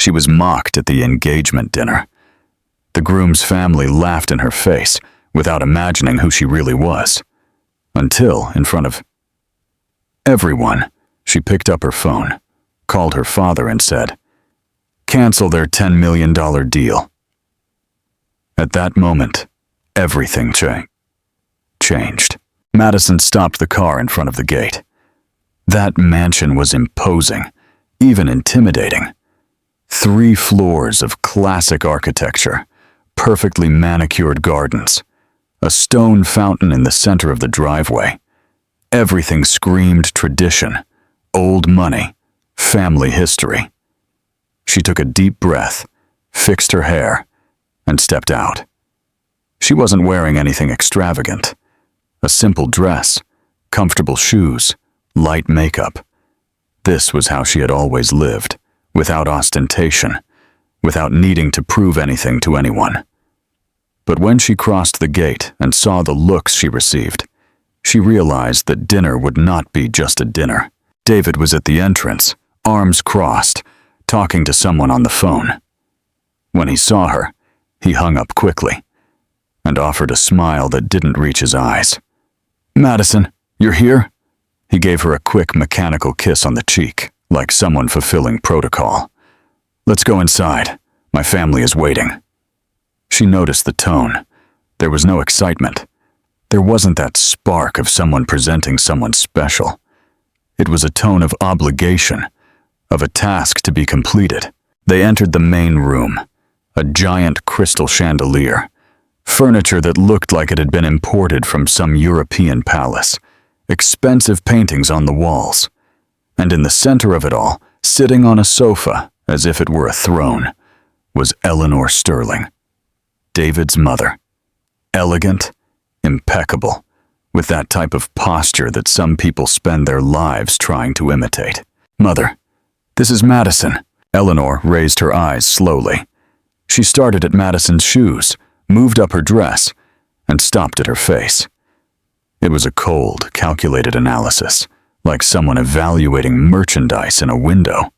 She was mocked at the engagement dinner. The groom's family laughed in her face without imagining who she really was. Until, in front of everyone, she picked up her phone, called her father and said, "Cancel their $10 million deal." At that moment, everything changed. Madison stopped the car in front of the gate. That mansion was imposing, even intimidating. 3 floors of classic architecture, perfectly manicured gardens, a stone fountain in the center of the driveway. Everything screamed tradition, old money, family history. She took a deep breath, fixed her hair, and stepped out. She wasn't wearing anything extravagant. A simple dress, comfortable shoes, light makeup. This was how she had always lived, without ostentation, without needing to prove anything to anyone. But when she crossed the gate and saw the looks she received, she realized that dinner would not be just a dinner. David was at the entrance, arms crossed, talking to someone on the phone. When he saw her, he hung up quickly and offered a smile that didn't reach his eyes. "Madison, you're here?" He gave her a quick mechanical kiss on the cheek, like someone fulfilling protocol. "Let's go inside. My family is waiting." She noticed the tone. There was no excitement. There wasn't that spark of someone presenting someone special. It was a tone of obligation, of a task to be completed. They entered the main room, a giant crystal chandelier, furniture that looked like it had been imported from some European palace, expensive paintings on the walls. And in the center of it all, sitting on a sofa, as if it were a throne, was Eleanor Sterling, David's mother. Elegant, impeccable, with that type of posture that some people spend their lives trying to imitate. "Mother, this is Madison." Eleanor raised her eyes slowly. She started at Madison's shoes, moved up her dress, and stopped at her face. It was a cold, calculated analysis, like someone evaluating merchandise in a window.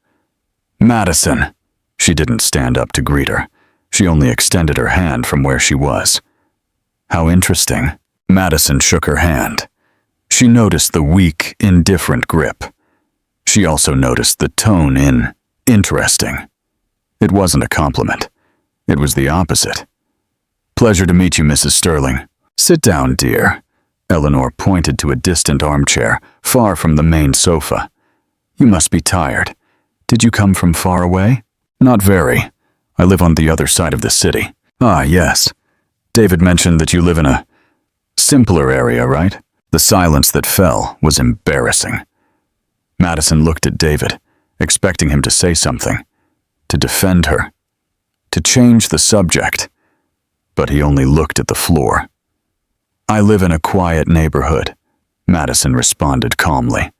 "Madison." She didn't stand up to greet her. She only extended her hand from where she was. "How interesting." Madison shook her hand. She noticed the weak, indifferent grip. She also noticed the tone in interesting. It wasn't a compliment. It was the opposite. "Pleasure to meet you, Mrs. Sterling." "Sit down, dear." Eleanor pointed to a distant armchair, far from the main sofa. "You must be tired. Did you come from far away?" "Not very. I live on the other side of the city." "Ah, yes. David mentioned that you live in a simpler area, right?" The silence that fell was embarrassing. Madison looked at David, expecting him to say something, to defend her, to change the subject, but he only looked at the floor. "I live in a quiet neighborhood," Madison responded calmly.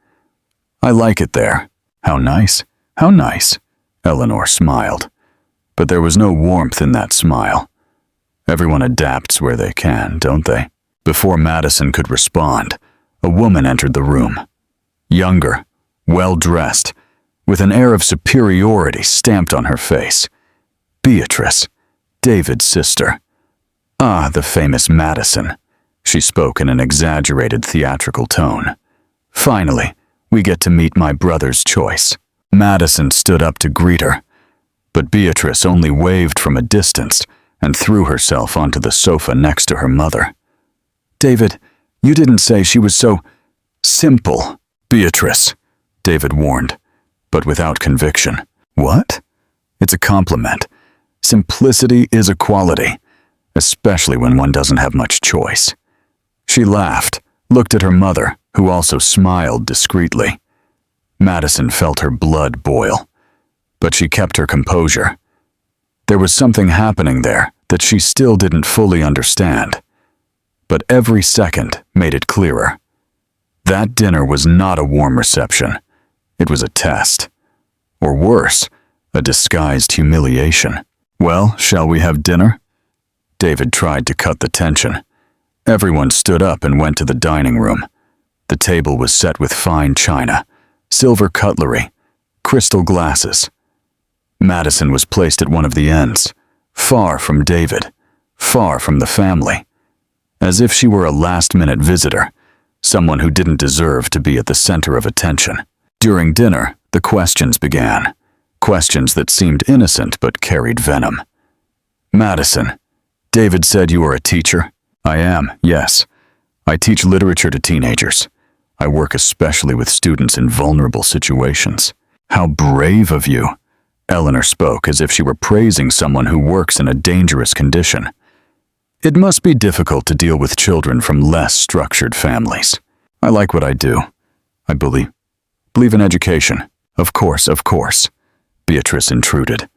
"I like it there." "How nice, how nice," Eleanor smiled. But there was no warmth in that smile. Everyone adapts where they can, don't they? Before Madison could respond, a woman entered the room. Younger, well-dressed, with an air of superiority stamped on her face. Beatrice, David's sister. "Ah, the famous Madison," she spoke in an exaggerated theatrical tone. "Finally, we get to meet my brother's choice." Madison stood up to greet her, but Beatrice only waved from a distance and threw herself onto the sofa next to her mother. "David, you didn't say she was so simple." "Beatrice," David warned, but without conviction. "What?" "It's a compliment. Simplicity is a quality, especially when one doesn't have much choice." She laughed, looked at her mother, who also smiled discreetly. Madison felt her blood boil, but she kept her composure. There was something happening there that she still didn't fully understand, but every second made it clearer. That dinner was not a warm reception. It was a test. Or worse, a disguised humiliation. "Well, shall we have dinner?" David tried to cut the tension. Everyone stood up and went to the dining room. The table was set with fine china, silver cutlery, crystal glasses. Madison was placed at one of the ends, far from David, far from the family, as if she were a last-minute visitor, someone who didn't deserve to be at the center of attention. During dinner, the questions began, questions that seemed innocent but carried venom. "Madison, David said you are a teacher?" "I am, yes. I teach literature to teenagers. I work especially with students in vulnerable situations." "How brave of you." Eleanor spoke as if she were praising someone who works in a dangerous condition. "It must be difficult to deal with children from less structured families. I like what I do. I believe in education." Of course," Beatrice intruded.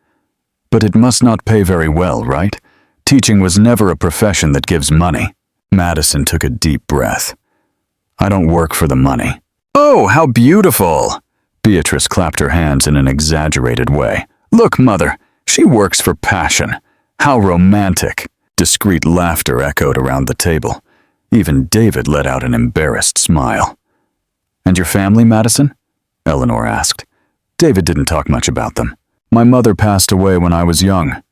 "But it must not pay very well, right? Teaching was never a profession that gives money." Madison took a deep breath. "I don't work for the money." "Oh, how beautiful!" Beatrice clapped her hands in an exaggerated way. "Look, Mother, she works for passion. How romantic!" Discreet laughter echoed around the table. Even David let out an embarrassed smile. "And your family, Madison?" Eleanor asked. David didn't talk much about them. "My mother passed away when I was young.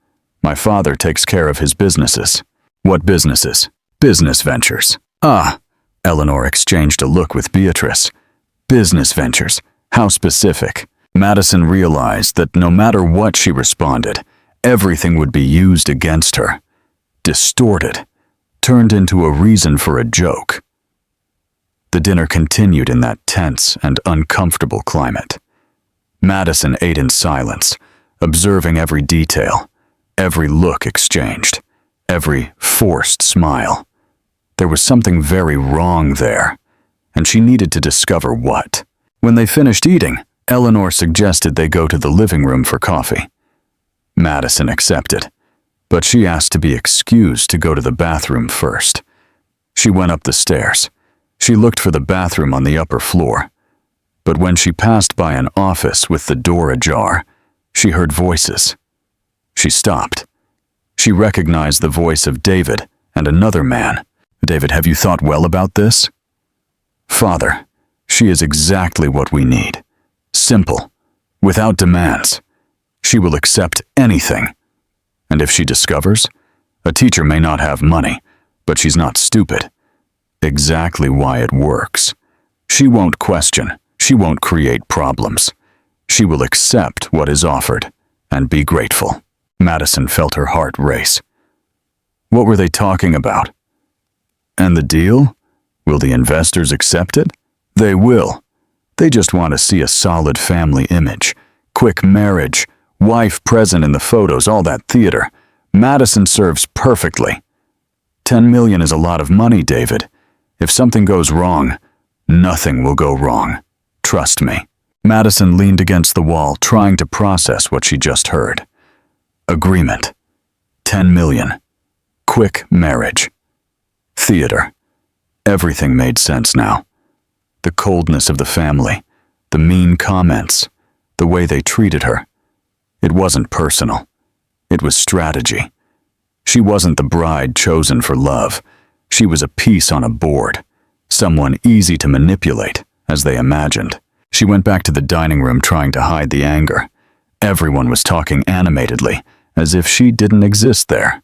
My father takes care of his businesses." "What businesses?" "Business ventures." "Ah." Eleanor exchanged a look with Beatrice. "Business ventures. How specific." Madison realized that no matter what she responded, everything would be used against her. Distorted, turned into a reason for a joke. The dinner continued in that tense and uncomfortable climate. Madison ate in silence, observing every detail, every look exchanged, every forced smile. There was something very wrong there, and she needed to discover what. When they finished eating, Eleanor suggested they go to the living room for coffee. Madison accepted, but she asked to be excused to go to the bathroom first. She went up the stairs. She looked for the bathroom on the upper floor, but when she passed by an office with the door ajar, she heard voices. She stopped. She recognized the voice of David and another man. "David, have you thought well about this?" "Father, she is exactly what we need. Simple, without demands. She will accept anything. And if she discovers, a teacher may not have money, but she's not stupid. Exactly why it works. She won't question. She won't create problems. She will accept what is offered and be grateful." Madison felt her heart race. What were they talking about? "And the deal? Will the investors accept it?" "They will. They just want to see a solid family image. Quick marriage, wife present in the photos, all that theater. Madison serves perfectly. 10 million is a lot of money, David. If something goes wrong, nothing will go wrong. Trust me." Madison leaned against the wall, trying to process what she just heard. Agreement. 10 million. Quick marriage. Theater. Everything made sense now. The coldness of the family, the mean comments, the way they treated her. It wasn't personal. It was strategy. She wasn't the bride chosen for love. She was a piece on a board, someone easy to manipulate, as they imagined. She went back to the dining room trying to hide the anger. Everyone was talking animatedly, as if she didn't exist there.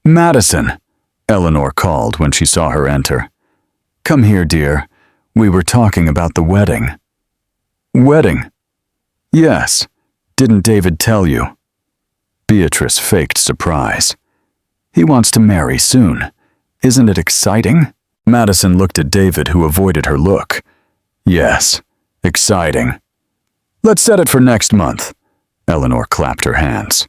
"Madison," Eleanor called when she saw her enter. "Come here, dear. We were talking about the wedding." "Wedding?" "Yes. Didn't David tell you?" Beatrice faked surprise. "He wants to marry soon. Isn't it exciting?" Madison looked at David, who avoided her look. "Yes, exciting." "Let's set it for next month." Eleanor clapped her hands.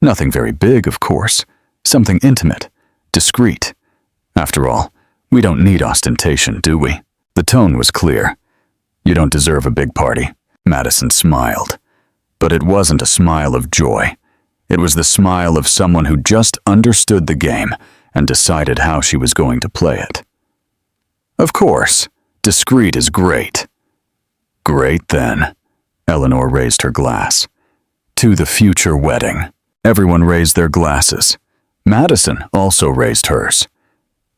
"Nothing very big, of course. Something intimate, discreet. After all, we don't need ostentation, do we?" The tone was clear. "You don't deserve a big party." Madison smiled. But it wasn't a smile of joy. It was the smile of someone who just understood the game and decided how she was going to play it. "Of course, discreet is great." "Great then." Eleanor raised her glass. "To the future wedding." Everyone raised their glasses. Madison also raised hers.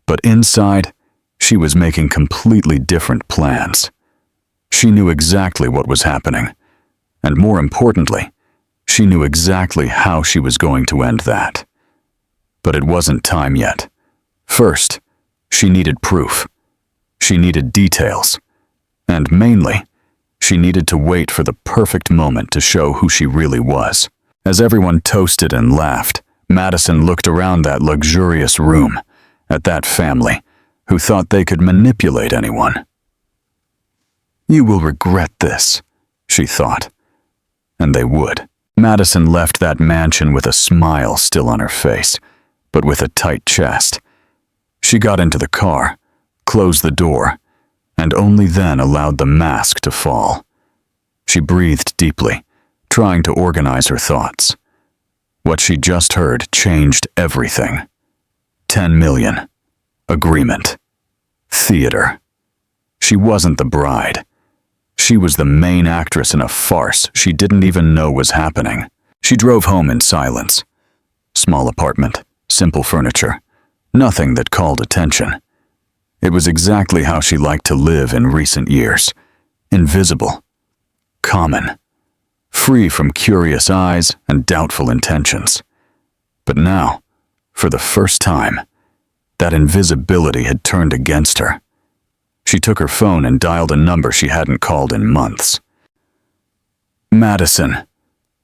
But inside, she was making completely different plans. She knew exactly what was happening. And more importantly, She knew exactly how she was going to end that. But it wasn't time yet. First, she needed proof. She needed details. And mainly, she needed to wait for the perfect moment to show who she really was. As everyone toasted and laughed, Madison looked around that luxurious room, at that family, who thought they could manipulate anyone. "You will regret this," she thought. And they would. Madison left that mansion with a smile still on her face, but with a tight chest. She got into the car, closed the door, and only then allowed the mask to fall. She breathed deeply, trying to organize her thoughts. What she just heard changed everything. 10 million. Agreement. Theater. She wasn't the bride. She was the main actress in a farce she didn't even know was happening. She drove home in silence. Small apartment, simple furniture, nothing that called attention. It was exactly how she liked to live in recent years. Invisible. Common. Free from curious eyes and doubtful intentions. But now, for the first time, that invisibility had turned against her. She took her phone and dialed a number she hadn't called in months. "Madison."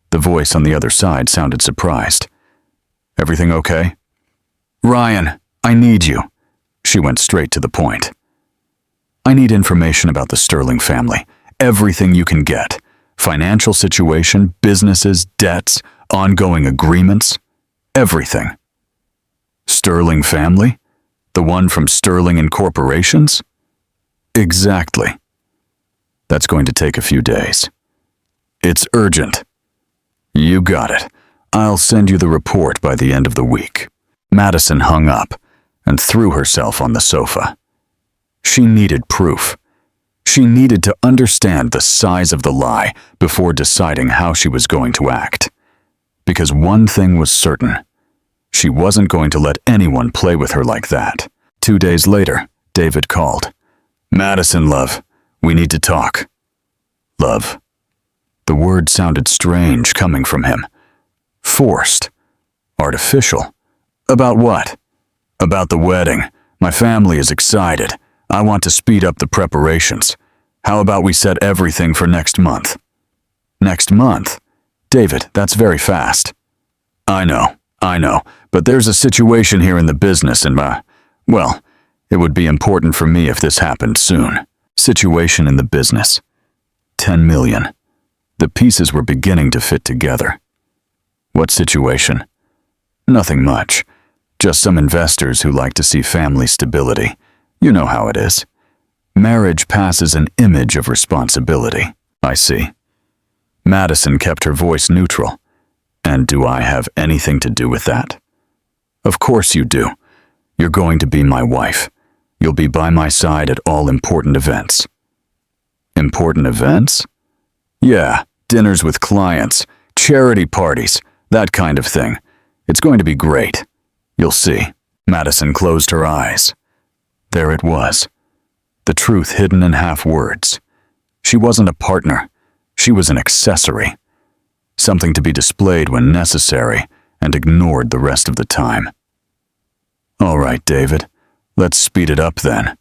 The voice on the other side sounded surprised. "Everything okay?" "Ryan, I need you." She went straight to the point. "I need information about the Sterling family. Everything you can get. Financial situation, businesses, debts, ongoing agreements. Everything." "Sterling family? The one from Sterling Incorporations?" "Exactly." "That's going to take a few days." "It's urgent." "You got it. I'll send you the report by the end of the week." Madison hung up and threw herself on the sofa. She needed proof. She needed to understand the size of the lie before deciding how she was going to act. Because one thing was certain. She wasn't going to let anyone play with her like that. 2 days later, David called. "Madison, love, we need to talk." "Love?" The word sounded strange coming from him. Forced. Artificial. "About what?" "About the wedding. My family is excited. I want to speed up the preparations. How about we set everything for next month?" "Next month?" "David, that's very fast." I know, but there's a situation here in the business and, well, it would be important for me if this happened soon." Situation in the business. 10 million. The pieces were beginning to fit together. What situation? Nothing much. Just some investors who like to see family stability. You know how it is. Marriage passes an image of responsibility. I see. Madison kept her voice neutral. And do I have anything to do with that? Of course you do. You're going to be my wife. You'll be by my side at all important events. Important events? Yeah, dinners with clients, charity parties, that kind of thing. It's going to be great. You'll see. Madison closed her eyes. There it was. The truth hidden in half words. She wasn't a partner. She was an accessory. Something to be displayed when necessary and ignored the rest of the time. All right, David. Let's speed it up then.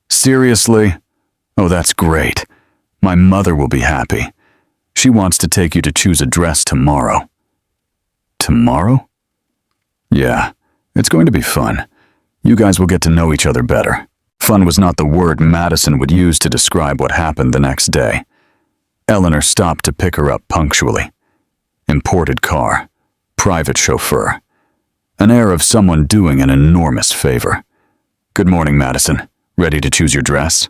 Seriously? Oh, that's great. My mother will be happy. She wants to take you to choose a dress tomorrow. Tomorrow? Yeah, it's going to be fun. You guys will get to know each other better. Fun was not the word Madison would use to describe what happened the next day. Eleanor stopped to pick her up punctually. Imported car. Private chauffeur. An air of someone doing an enormous favor. Good morning, Madison. Ready to choose your dress?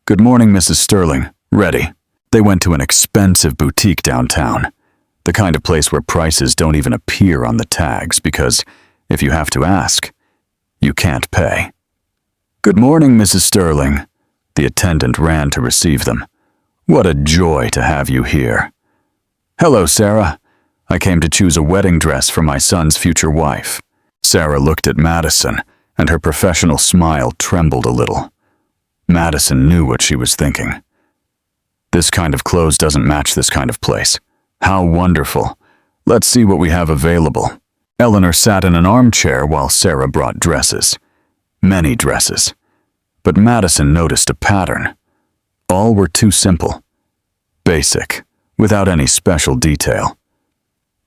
Good morning, Mrs. Sterling. Ready. They went to an expensive boutique downtown. The kind of place where prices don't even appear on the tags because, if you have to ask, you can't pay. Good morning, Mrs. Sterling. The attendant ran to receive them. What a joy to have you here. Hello, Sarah. I came to choose a wedding dress for my son's future wife. Sarah looked at Madison, and her professional smile trembled a little. Madison knew what she was thinking. This kind of clothes doesn't match this kind of place. How wonderful. Let's see what we have available. Eleanor sat in an armchair while Sarah brought dresses. Many dresses. But Madison noticed a pattern. All were too simple. Basic, without any special detail.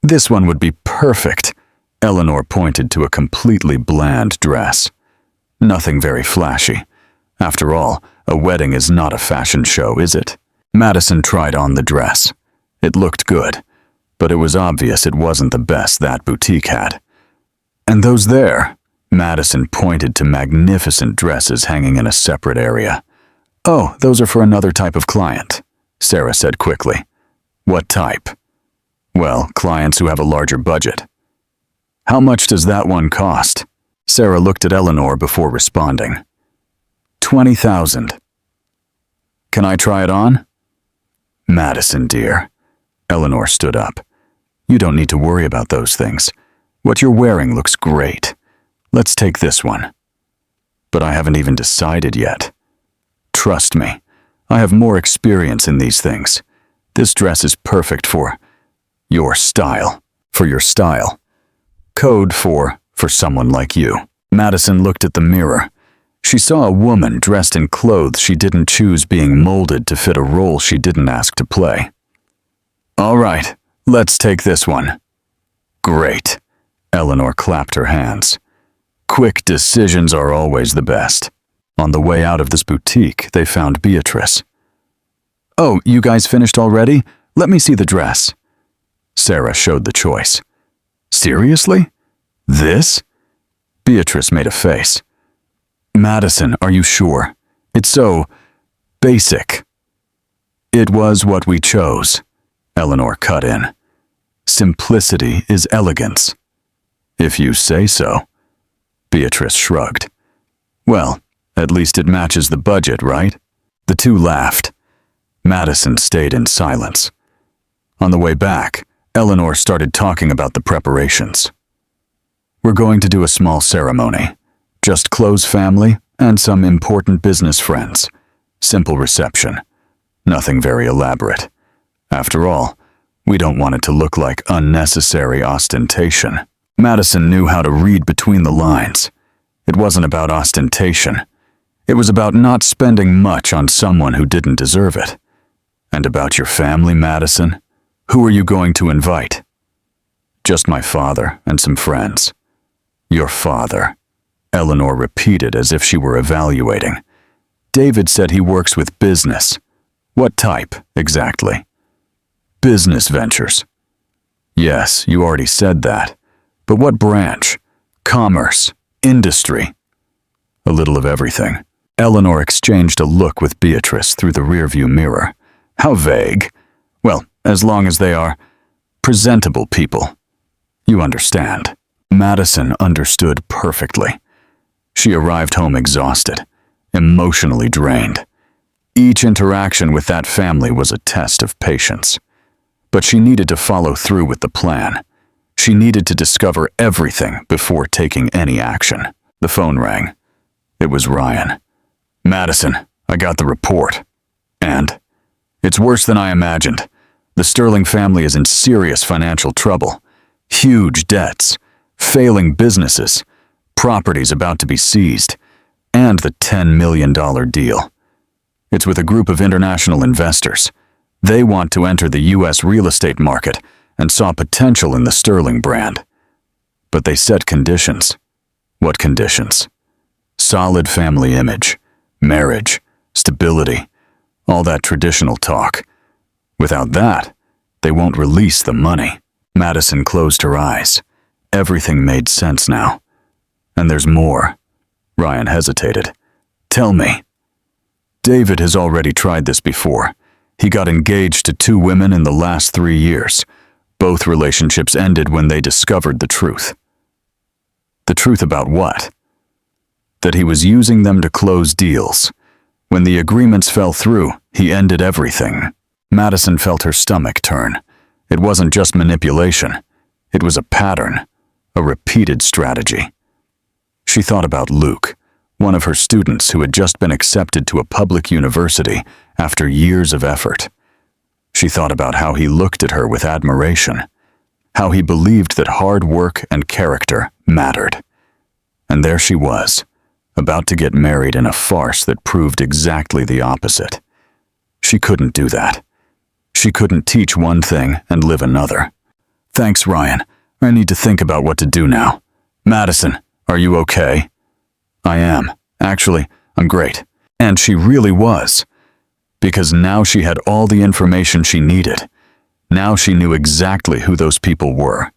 This one would be perfect. Eleanor pointed to a completely bland dress. Nothing very flashy. After all, a wedding is not a fashion show, is it? Madison tried on the dress. It looked good, but it was obvious it wasn't the best that boutique had. And those there, Madison pointed to magnificent dresses hanging in a separate area. Oh, those are for another type of client, Sarah said quickly. What type? Well, clients who have a larger budget. How much does that one cost? Sarah looked at Eleanor before responding. $20,000. Can I try it on? Madison, dear. Eleanor stood up. You don't need to worry about those things. What you're wearing looks great. Let's take this one. But I haven't even decided yet. Trust me, I have more experience in these things. This dress is perfect for your style. For your style. Code for someone like you. Madison looked at the mirror. She saw a woman dressed in clothes she didn't choose being molded to fit a role she didn't ask to play. All right, let's take this one. Great. Eleanor clapped her hands. Quick decisions are always the best. On the way out of this boutique, they found Beatrice. Oh, you guys finished already? Let me see the dress. Sarah showed the choice. Seriously? This? Beatrice made a face. Madison, are you sure? It's so basic. It was what we chose, Eleanor cut in. Simplicity is elegance. If you say so. Beatrice shrugged. Well, at least it matches the budget, right? The two laughed. Madison stayed in silence. On the way back, Eleanor started talking about the preparations. We're going to do a small ceremony. Just close family and some important business friends. Simple reception. Nothing very elaborate. After all, we don't want it to look like unnecessary ostentation. Madison knew how to read between the lines. It wasn't about ostentation. It was about not spending much on someone who didn't deserve it. And about your family, Madison? Who are you going to invite? Just my father and some friends. Your father, Eleanor repeated as if she were evaluating. David said he works with business. What type, exactly? Business ventures. Yes, you already said that. But what branch? Commerce? Industry? A little of everything. Eleanor exchanged a look with Beatrice through the rearview mirror. How vague. Well, as long as they are presentable people. You understand. Madison understood perfectly. She arrived home exhausted, emotionally drained. Each interaction with that family was a test of patience. But she needed to follow through with the plan. She needed to discover everything before taking any action. The phone rang. It was Ryan. Madison, I got the report. And? It's worse than I imagined. The Sterling family is in serious financial trouble. Huge debts, failing businesses, properties about to be seized, and the $10 million deal. It's with a group of international investors. They want to enter the U.S. real estate market and saw potential in the Sterling brand. But they set conditions. What conditions? Solid family image, marriage, stability, all that traditional talk. Without that, they won't release the money. Madison closed her eyes. Everything made sense now. And there's more. Ryan hesitated. Tell me. David has already tried this before. He got engaged to 2 women in the last 3 years. Both relationships ended when they discovered the truth. The truth about what? That he was using them to close deals. When the agreements fell through, he ended everything. Madison felt her stomach turn. It wasn't just manipulation. It was a pattern, a repeated strategy. She thought about Luke, one of her students who had just been accepted to a public university after years of effort. She thought about how he looked at her with admiration, how he believed that hard work and character mattered. And there she was, about to get married in a farce that proved exactly the opposite. She couldn't do that. She couldn't teach one thing and live another. Thanks, Ryan. I need to think about what to do now. Madison, are you okay? I am. Actually, I'm great. And she really was. Because now she had all the information she needed. Now she knew exactly who those people were.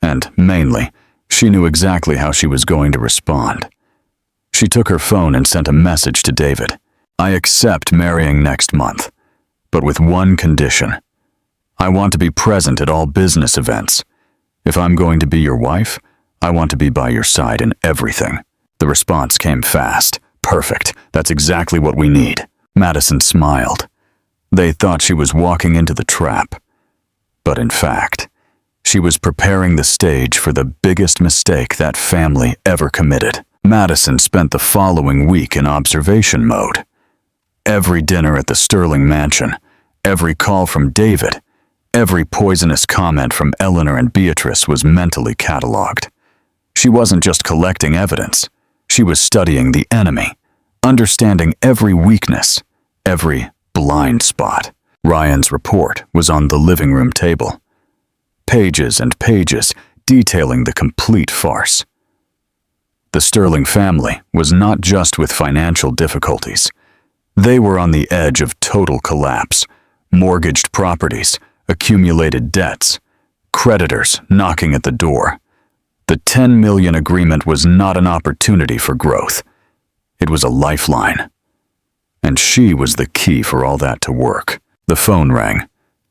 And, mainly, she knew exactly how she was going to respond. She took her phone and sent a message to David. I accept marrying next month, but with one condition. I want to be present at all business events. If I'm going to be your wife, I want to be by your side in everything. The response came fast. Perfect. That's exactly what we need. Madison smiled. They thought she was walking into the trap. But in fact, she was preparing the stage for the biggest mistake that family ever committed. Madison spent the following week in observation mode. Every dinner at the Sterling mansion, every call from David, every poisonous comment from Eleanor and Beatrice was mentally catalogued. She wasn't just collecting evidence. She was studying the enemy, understanding every weakness, every blind spot. Ryan's report was on the living room table. Pages and pages detailing the complete farce. The Sterling family was not just with financial difficulties. They were on the edge of total collapse. Mortgaged properties, accumulated debts, creditors knocking at the door. The $10 million agreement was not an opportunity for growth. It was a lifeline. And she was the key for all that to work. The phone rang.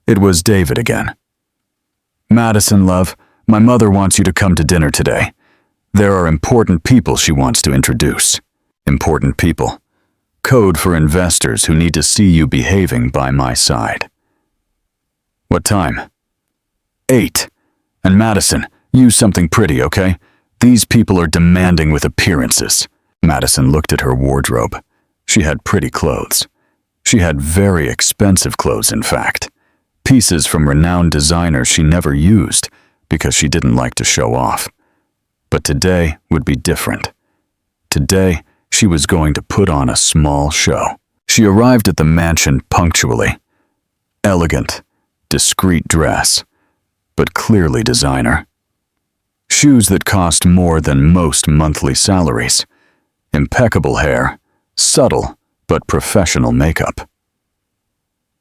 It was David again. Madison, love, my mother wants you to come to dinner today. There are important people she wants to introduce. Important people. Code for investors who need to see you behaving by my side. What time? 8. And Madison, use something pretty, okay? These people are demanding with appearances. Madison looked at her wardrobe. She had pretty clothes. She had very expensive clothes, in fact. Pieces from renowned designers she never used because she didn't like to show off. But today would be different. Today, she was going to put on a small show. She arrived at the mansion punctually. Elegant, discreet dress, but clearly designer. Shoes that cost more than most monthly salaries. Impeccable hair, subtle but professional makeup.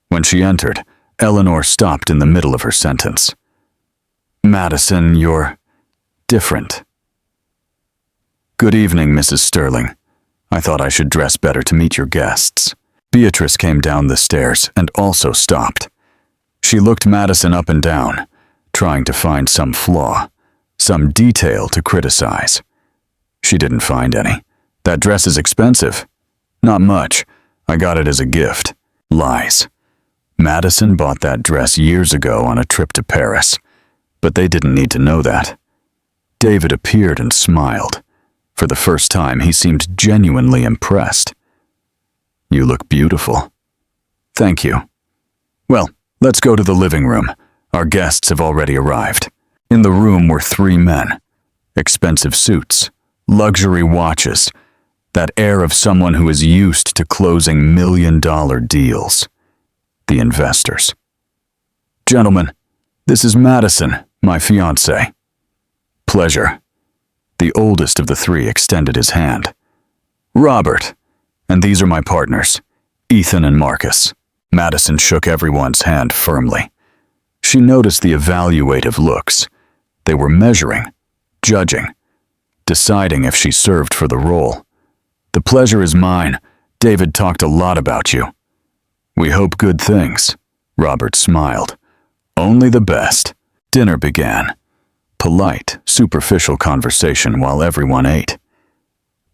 When she entered, Eleanor stopped in the middle of her sentence. Madison, you're different. Good evening, Mrs. Sterling. I thought I should dress better to meet your guests. Beatrice came down the stairs and also stopped. She looked Madison up and down, trying to find some flaw, some detail to criticize. She didn't find any. That dress is expensive. Not much. I got it as a gift. Lies. Madison bought that dress years ago on a trip to Paris, but they didn't need to know that. David appeared and smiled. For the first time, he seemed genuinely impressed. You look beautiful. Thank you. Well, let's go to the living room. Our guests have already arrived. In the room were 3 men. Expensive suits, luxury watches, that air of someone who is used to closing million-dollar deals. The investors. Gentlemen, this is Madison, my fiancée. Pleasure. The oldest of the 3 extended his hand. Robert, and these are my partners, Ethan and Marcus. Madison shook everyone's hand firmly. She noticed the evaluative looks. They were measuring, judging, deciding if she served for the role. The pleasure is mine. David talked a lot about you. We hope good things. Robert smiled. Only the best. Dinner began. Polite, superficial conversation while everyone ate.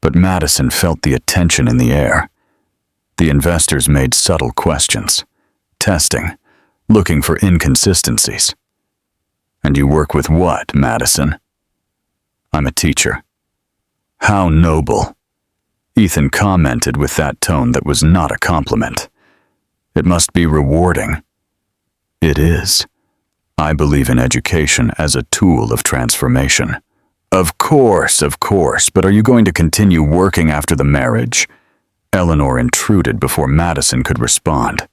But Madison felt the attention in the air. The investors made subtle questions, testing, looking for inconsistencies. And you work with what, Madison? I'm a teacher. How noble. Ethan commented with that tone that was not a compliment. It must be rewarding. It is. I believe in education as a tool of transformation. Of course, but are you going to continue working after the marriage? Eleanor intruded before Madison could respond.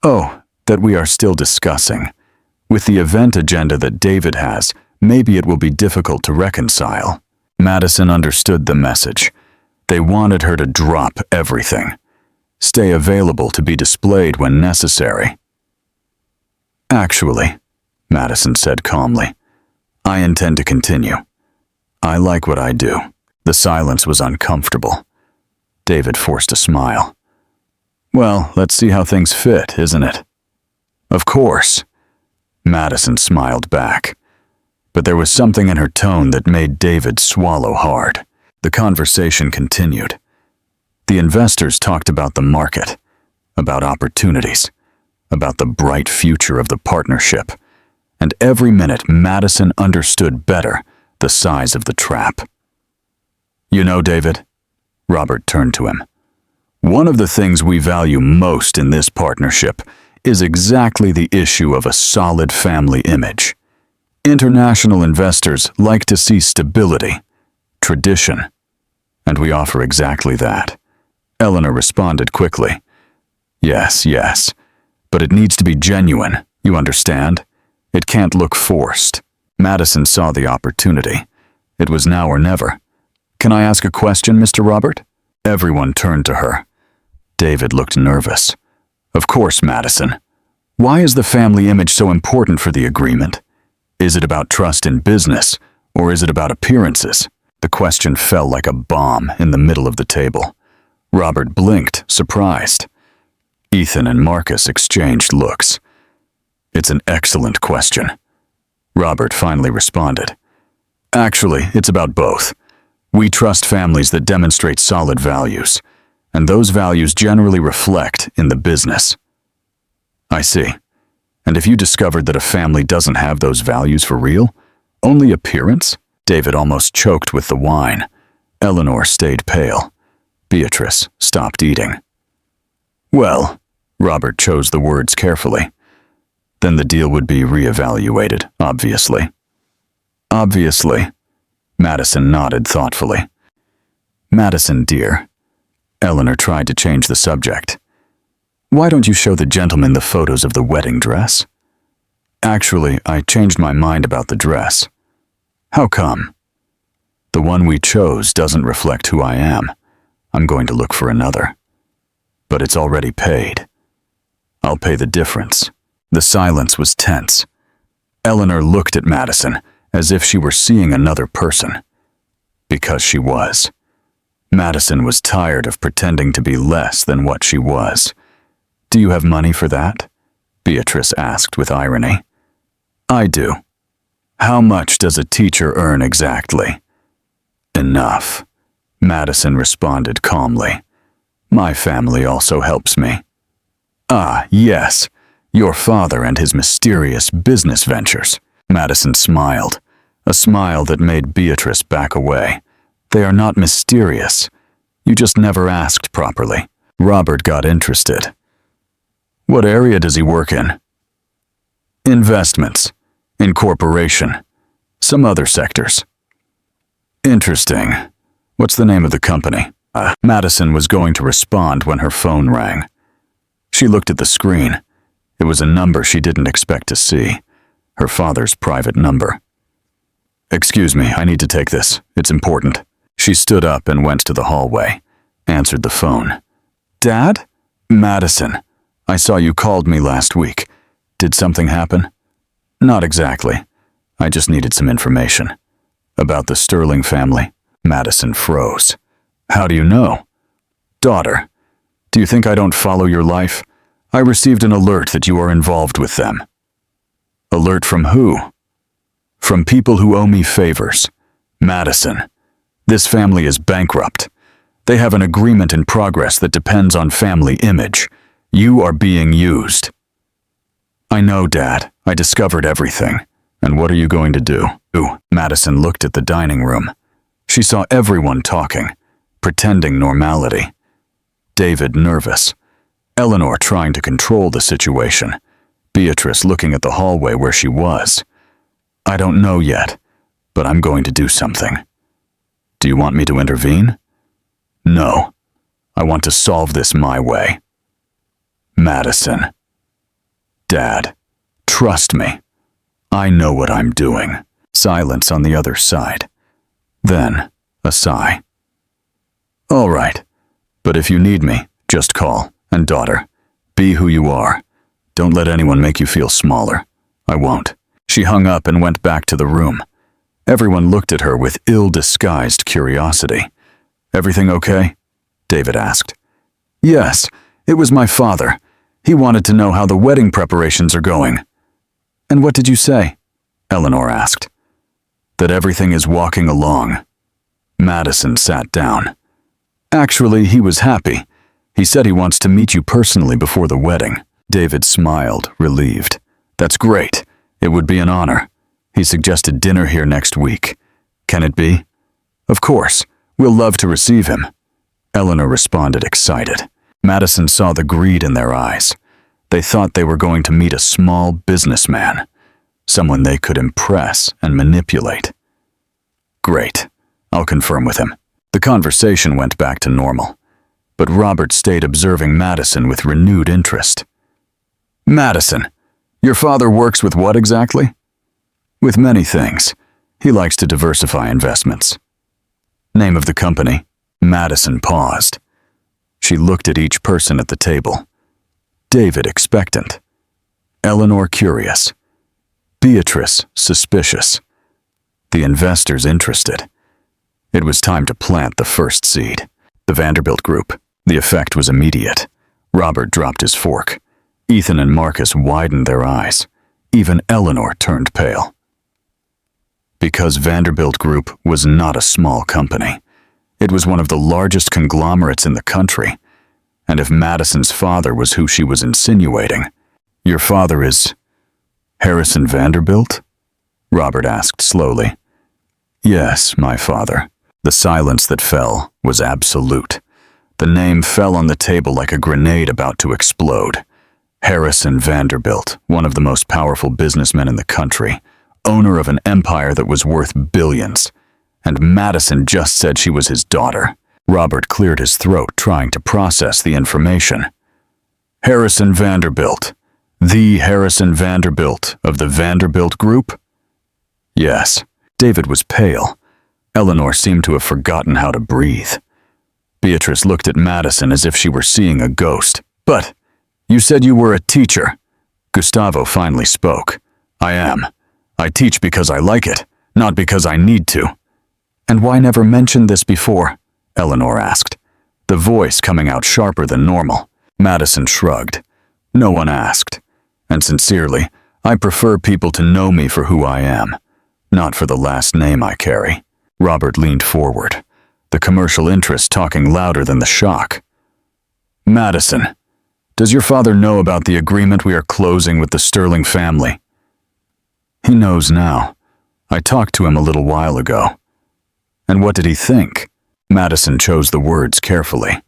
Oh, that we are still discussing. With the event agenda that David has, maybe it will be difficult to reconcile. Madison understood the message. They wanted her to drop everything. Stay available to be displayed when necessary. Actually, Madison said calmly, I intend to continue. I like what I do. The silence was uncomfortable. David forced a smile. Well, let's see how things fit, isn't it? Of course. Madison smiled back. But there was something in her tone that made David swallow hard. The conversation continued. The investors talked about the market, about opportunities, about the bright future of the partnership, and every minute Madison understood better the size of the trap. You know, David, Robert turned to him, one of the things we value most in this partnership is exactly the issue of a solid family image. International investors like to see stability, tradition, and we offer exactly that. Eleanor responded quickly. Yes, but it needs to be genuine, you understand? It can't look forced. Madison saw the opportunity. It was now or never. Can I ask a question, Mr. Robert? Everyone turned to her. David looked nervous. Of course, Madison. Why is the family image so important for the agreement? Is it about trust in business, or is it about appearances? The question fell like a bomb in the middle of the table. Robert blinked, surprised. Ethan and Marcus exchanged looks. It's an excellent question. Robert finally responded. Actually, it's about both. We trust families that demonstrate solid values, and those values generally reflect in the business. I see. And if you discovered that a family doesn't have those values for real, only appearance? David almost choked with the wine. Eleanor stayed pale. Beatrice stopped eating. Well, Robert chose the words carefully. Then the deal would be reevaluated, obviously. Obviously. Madison nodded thoughtfully. Madison, dear. Eleanor tried to change the subject. Why don't you show the gentleman the photos of the wedding dress? Actually, I changed my mind about the dress. How come? The one we chose doesn't reflect who I am. I'm going to look for another. But it's already paid. I'll pay the difference. The silence was tense. Eleanor looked at Madison as if she were seeing another person. Because she was. Madison was tired of pretending to be less than what she was. Do you have money for that? Beatrice asked with irony. I do. How much does a teacher earn exactly? Enough, Madison responded calmly. My family also helps me. Ah, yes, your father and his mysterious business ventures. Madison smiled, a smile that made Beatrice back away. They are not mysterious. You just never asked properly. Robert got interested. What area does he work in? Investments, incorporation, some other sectors. Interesting. What's the name of the company? Madison was going to respond when her phone rang. She looked at the screen. It was a number she didn't expect to see. Her father's private number. Excuse me, I need to take this. It's important. She stood up and went to the hallway, answered the phone. Dad? Madison, I saw you called me last week. Did something happen? Not exactly. I just needed some information. About the Sterling family. Madison froze. How do you know? Daughter, do you think I don't follow your life? I received an alert that you are involved with them. Alert from who? From people who owe me favors. Madison, this family is bankrupt. They have an agreement in progress that depends on family image. You are being used. I know, Dad. I discovered everything. And what are you going to do? Madison looked at the dining room. She saw everyone talking, pretending normality. David nervous. Eleanor trying to control the situation. Beatrice looking at the hallway where she was. I don't know yet, but I'm going to do something. Do you want me to intervene? No. I want to solve this my way. Madison. Dad, trust me. I know what I'm doing. Silence on the other side. Then, a sigh. All right, but if you need me, just call. And daughter, be who you are. Don't let anyone make you feel smaller. I won't. She hung up and went back to the room. Everyone looked at her with ill-disguised curiosity. Everything okay? David asked. Yes, it was my father. He wanted to know how the wedding preparations are going. And what did you say? Eleanor asked. That everything is walking along. Madison sat down. Actually, he was happy. He said he wants to meet you personally before the wedding. David smiled, relieved. That's great. It would be an honor. He suggested dinner here next week. Can it be? Of course. We'll love to receive him. Eleanor responded, excited. Madison saw the greed in their eyes. They thought they were going to meet a small businessman, someone they could impress and manipulate. Great. I'll confirm with him. The conversation went back to normal, but Robert stayed observing Madison with renewed interest. Madison, your father works with what exactly? With many things. He likes to diversify investments. Name of the company? Madison paused. She looked at each person at the table. David expectant. Eleanor curious. Beatrice suspicious. The investors interested. It was time to plant the first seed. The Vanderbilt Group. The effect was immediate. Robert dropped his fork. Ethan and Marcus widened their eyes. Even Eleanor turned pale. Because Vanderbilt Group was not a small company. It was one of the largest conglomerates in the country. And if Madison's father was who she was insinuating, your father is Harrison Vanderbilt? Robert asked slowly. Yes, my father. The silence that fell was absolute. The name fell on the table like a grenade about to explode. Harrison Vanderbilt, one of the most powerful businessmen in the country, owner of an empire that was worth billions. And Madison just said she was his daughter. Robert cleared his throat, trying to process the information. Harrison Vanderbilt. The Harrison Vanderbilt of the Vanderbilt Group? Yes. David was pale. Eleanor seemed to have forgotten how to breathe. Beatrice looked at Madison as if she were seeing a ghost. But, you said you were a teacher. Gustavo finally spoke. I am. I teach because I like it, not because I need to. And why never mention this before? Eleanor asked, the voice coming out sharper than normal. Madison shrugged. No one asked. And sincerely, I prefer people to know me for who I am, not for the last name I carry. Robert leaned forward, the commercial interest talking louder than the shock. Madison, does your father know about the agreement we are closing with the Sterling family? He knows now. I talked to him a little while ago. And what did he think? Madison chose the words carefully.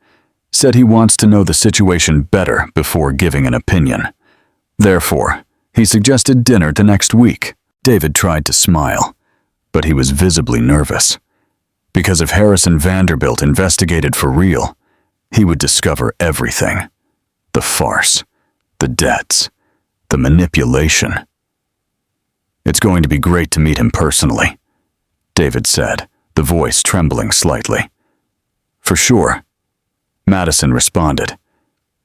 Said he wants to know the situation better before giving an opinion. Therefore, he suggested dinner to next week. David tried to smile, but he was visibly nervous. Because if Harrison Vanderbilt investigated for real, he would discover everything. The farce, the debts, the manipulation. It's going to be great to meet him personally, David said, the voice trembling slightly. For sure, Madison responded,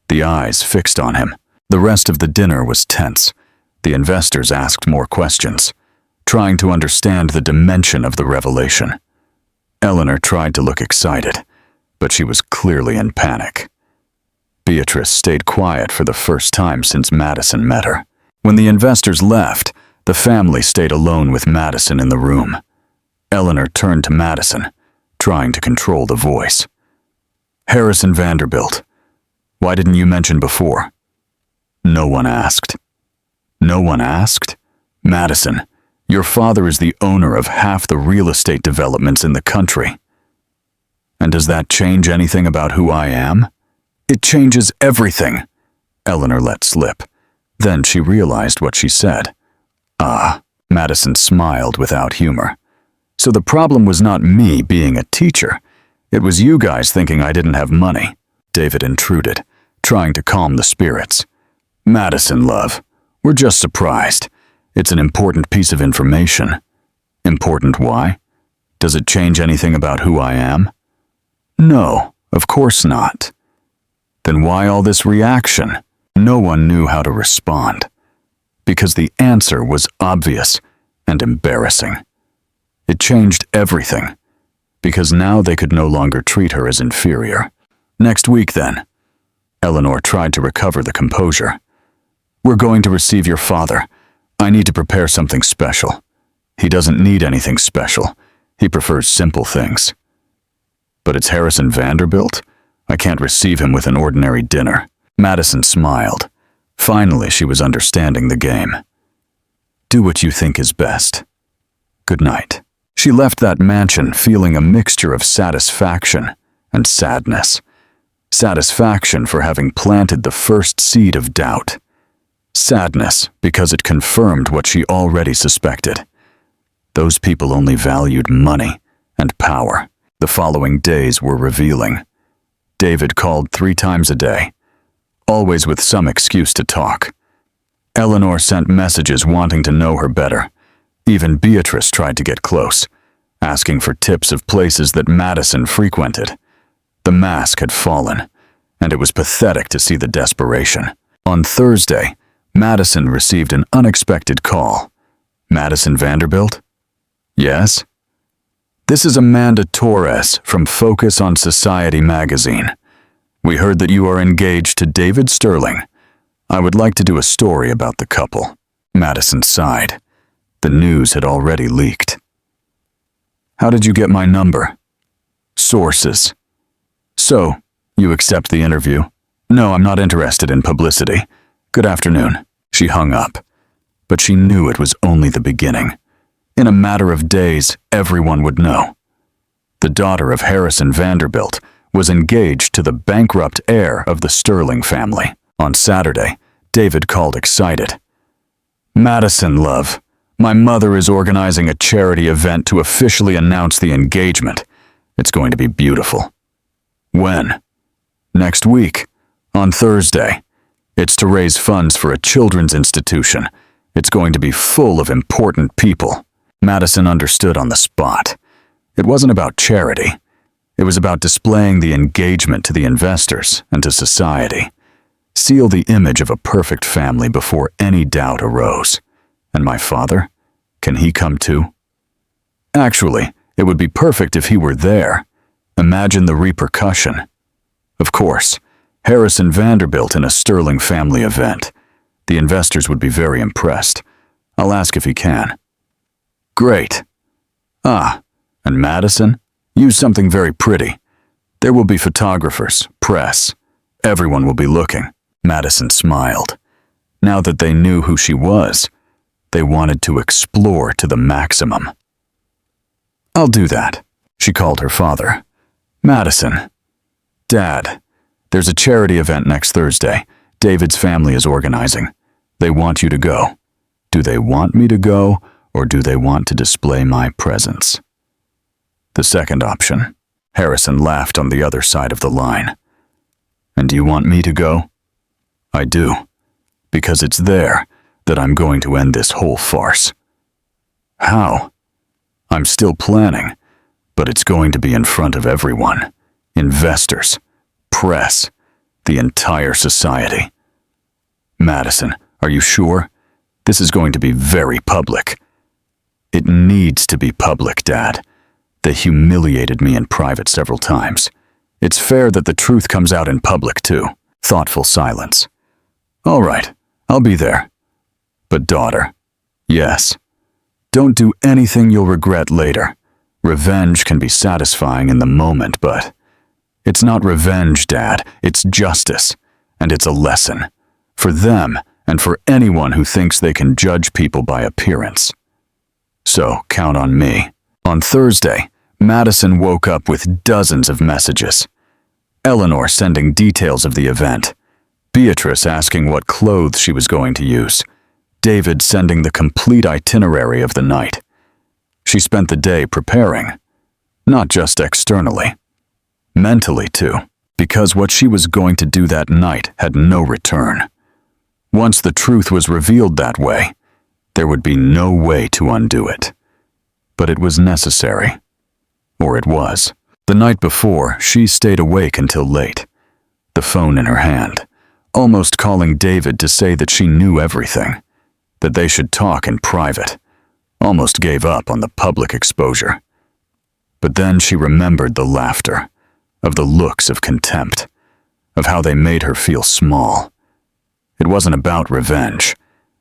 the eyes fixed on him. The rest of the dinner was tense. The investors asked more questions, trying to understand the dimension of the revelation. Eleanor tried to look excited, but she was clearly in panic. Beatrice stayed quiet for the first time since Madison met her. When the investors left, the family stayed alone with Madison in the room. Eleanor turned to Madison, trying to control the voice. Harrison Vanderbilt. Why didn't you mention before? No one asked. No one asked? Madison, your father is the owner of half the real estate developments in the country. And does that change anything about who I am? It changes everything, Eleanor let slip. Then she realized what she said. Ah, Madison smiled without humor. So the problem was not me being a teacher. It was you guys thinking I didn't have money. David intruded, trying to calm the spirits. Madison, love, we're just surprised. It's an important piece of information. Important why? Does it change anything about who I am? No, of course not. Then why all this reaction? No one knew how to respond. Because the answer was obvious and embarrassing. It changed everything. Because now they could no longer treat her as inferior. Next week, then. Eleanor tried to recover the composure. We're going to receive your father. I need to prepare something special. He doesn't need anything special. He prefers simple things. But it's Harrison Vanderbilt? I can't receive him with an ordinary dinner. Madison smiled. Finally, she was understanding the game. Do what you think is best. Good night. She left that mansion feeling a mixture of satisfaction and sadness. Satisfaction for having planted the first seed of doubt. Sadness because it confirmed what she already suspected. Those people only valued money and power. The following days were revealing. David called 3 times a day, always with some excuse to talk. Eleanor sent messages wanting to know her better. Even Beatrice tried to get close, asking for tips of places that Madison frequented. The mask had fallen, and it was pathetic to see the desperation. On Thursday, Madison received an unexpected call. Madison Vanderbilt? Yes? This is Amanda Torres from Focus on Society magazine. We heard that you are engaged to David Sterling. I would like to do a story about the couple. Madison sighed. The news had already leaked. How did you get my number? Sources. So, you accept the interview? No, I'm not interested in publicity. Good afternoon. She hung up. But she knew it was only the beginning. In a matter of days, everyone would know. The daughter of Harrison Vanderbilt was engaged to the bankrupt heir of the Sterling family. On Saturday, David called excited. Madison, love, my mother is organizing a charity event to officially announce the engagement. It's going to be beautiful. When? Next week, on Thursday. It's to raise funds for a children's institution. It's going to be full of important people. Madison understood on the spot. It wasn't about charity. It was about displaying the engagement to the investors and to society. Seal the image of a perfect family before any doubt arose. And my father? Can he come too? Actually, it would be perfect if he were there. Imagine the repercussion. Of course, Harrison Vanderbilt in a Sterling family event. The investors would be very impressed. I'll ask if he can. Great. Ah, and Madison? Use something very pretty. There will be photographers, press. Everyone will be looking. Madison smiled. Now that they knew who she was, they wanted to explore to the maximum. I'll do that, she called her father. Madison. Dad, there's a charity event next Thursday. David's family is organizing. They want you to go. Do they want me to go, or do they want to display my presence? The second option. Harrison laughed on the other side of the line. And do you want me to go? I do, because it's there that I'm going to end this whole farce. How? I'm still planning, but it's going to be in front of everyone. Investors, press, the entire society. Madison, are you sure? This is going to be very public. It needs to be public, Dad. They humiliated me in private several times. It's fair that the truth comes out in public, too. Thoughtful silence. All right, I'll be there. But daughter, yes. Don't do anything you'll regret later. Revenge can be satisfying in the moment, but it's not revenge, Dad. It's justice, and it's a lesson. For them, and for anyone who thinks they can judge people by appearance. So, count on me. On Thursday, Madison woke up with dozens of messages. Eleanor sending details of the event. Beatrice asking what clothes she was going to use, David sending the complete itinerary of the night. She spent the day preparing, not just externally, mentally too, because what she was going to do that night had no return. Once the truth was revealed that way, there would be no way to undo it. But it was necessary. Or it was. The night before, she stayed awake until late, the phone in her hand, almost calling David to say that she knew everything, that they should talk in private, almost gave up on the public exposure. But then she remembered the laughter, of the looks of contempt, of how they made her feel small. It wasn't about revenge.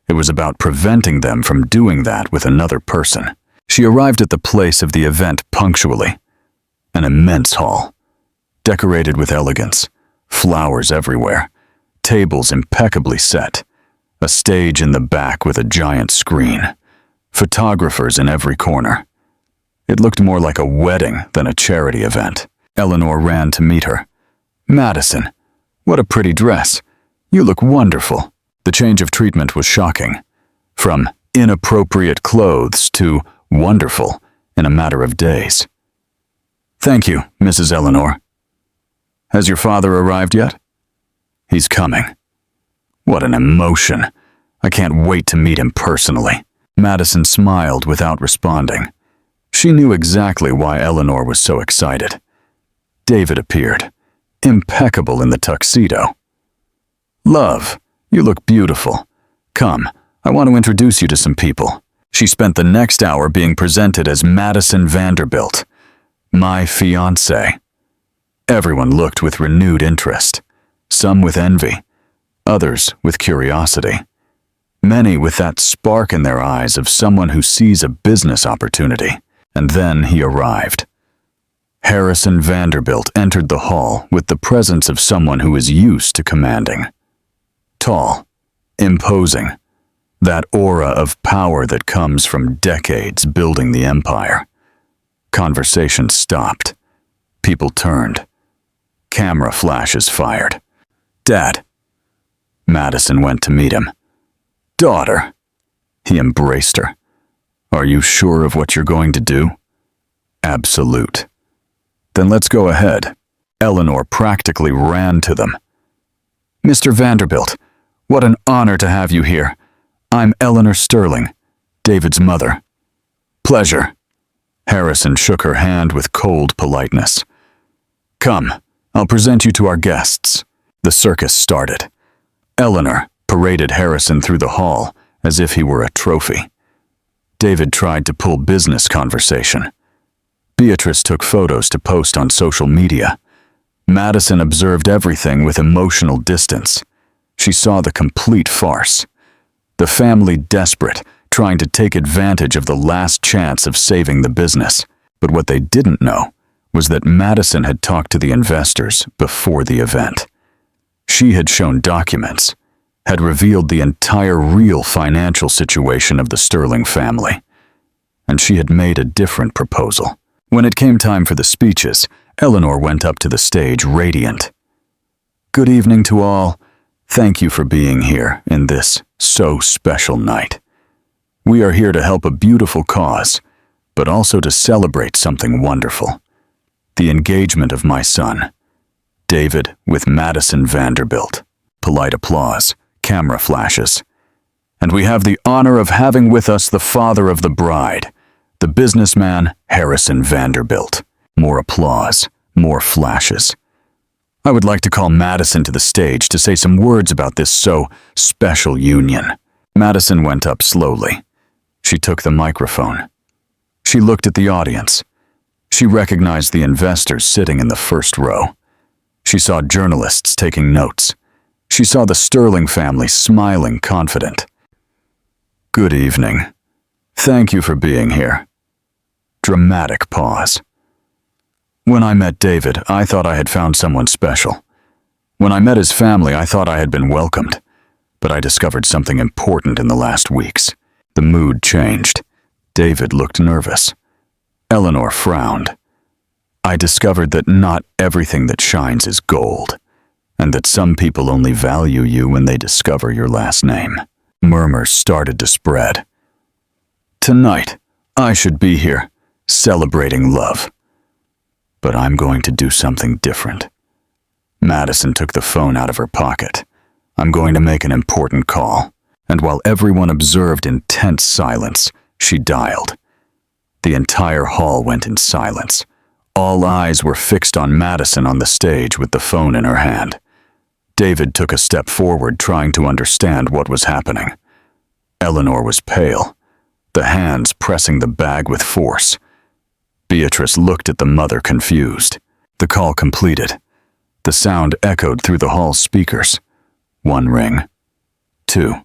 It was about preventing them from doing that with another person. She arrived at the place of the event punctually. An immense hall, decorated with elegance, flowers everywhere, tables impeccably set, a stage in the back with a giant screen, photographers in every corner. It looked more like a wedding than a charity event. Eleanor ran to meet her. "Madison, what a pretty dress. You look wonderful." The change of treatment was shocking. From inappropriate clothes to wonderful in a matter of days. "Thank you, Mrs. Eleanor. Has your father arrived yet?" "He's coming." What an emotion. I can't wait to meet him personally. Madison smiled without responding. She knew exactly why Eleanor was so excited. David appeared, impeccable in the tuxedo. "Love, you look beautiful. Come, I want to introduce you to some people." She spent the next hour being presented as Madison Vanderbilt, my fiancé. Everyone looked with renewed interest, some with envy, others with curiosity, many with that spark in their eyes of someone who sees a business opportunity. And then he arrived. Harrison Vanderbilt entered the hall with the presence of someone who is used to commanding. Tall, imposing, that aura of power that comes from decades building the empire. Conversation stopped. People turned. Camera flashes fired. "Dad." Madison went to meet him. "Daughter." He embraced her. "Are you sure of what you're going to do?" "Absolute." "Then let's go ahead." Eleanor practically ran to them. "Mr. Vanderbilt, what an honor to have you here. I'm Eleanor Sterling, David's mother." "Pleasure." Harrison shook her hand with cold politeness. "Come, I'll present you to our guests." The circus started. Eleanor paraded Harrison through the hall as if he were a trophy. David tried to pull business conversation. Beatrice took photos to post on social media. Madison observed everything with emotional distance. She saw the complete farce. The family desperate, trying to take advantage of the last chance of saving the business. But what they didn't know was that Madison had talked to the investors before the event. She had shown documents, had revealed the entire real financial situation of the Sterling family. And she had made a different proposal. When it came time for the speeches, Eleanor went up to the stage radiant. "Good evening to all. Thank you for being here in this so special night. We are here to help a beautiful cause, but also to celebrate something wonderful. The engagement of my son, David with Madison Vanderbilt." Polite applause, camera flashes. "And we have the honor of having with us the father of the bride, the businessman Harrison Vanderbilt." More applause, more flashes. "I would like to call Madison to the stage to say some words about this so special union." Madison went up slowly. She took the microphone. She looked at the audience. She recognized the investors sitting in the first row. She saw journalists taking notes. She saw the Sterling family smiling confident. "Good evening. Thank you for being here." Dramatic pause. "When I met David, I thought I had found someone special. When I met his family, I thought I had been welcomed. But I discovered something important in the last weeks." The mood changed. David looked nervous. Eleanor frowned. "I discovered that not everything that shines is gold, and that some people only value you when they discover your last name. Murmurs started to spread. Tonight, I should be here, celebrating love. But I'm going to do something different. Madison took the phone out of her pocket. I'm going to make an important call. And while everyone observed in tense silence, she dialed. The entire hall went in silence. All eyes were fixed on Madison on the stage with the phone in her hand. David took a step forward, trying to understand what was happening. Eleanor was pale, the hands pressing the bag with force. Beatrice looked at the mother, confused. The call completed. The sound echoed through the hall's speakers. 1 ring. 2.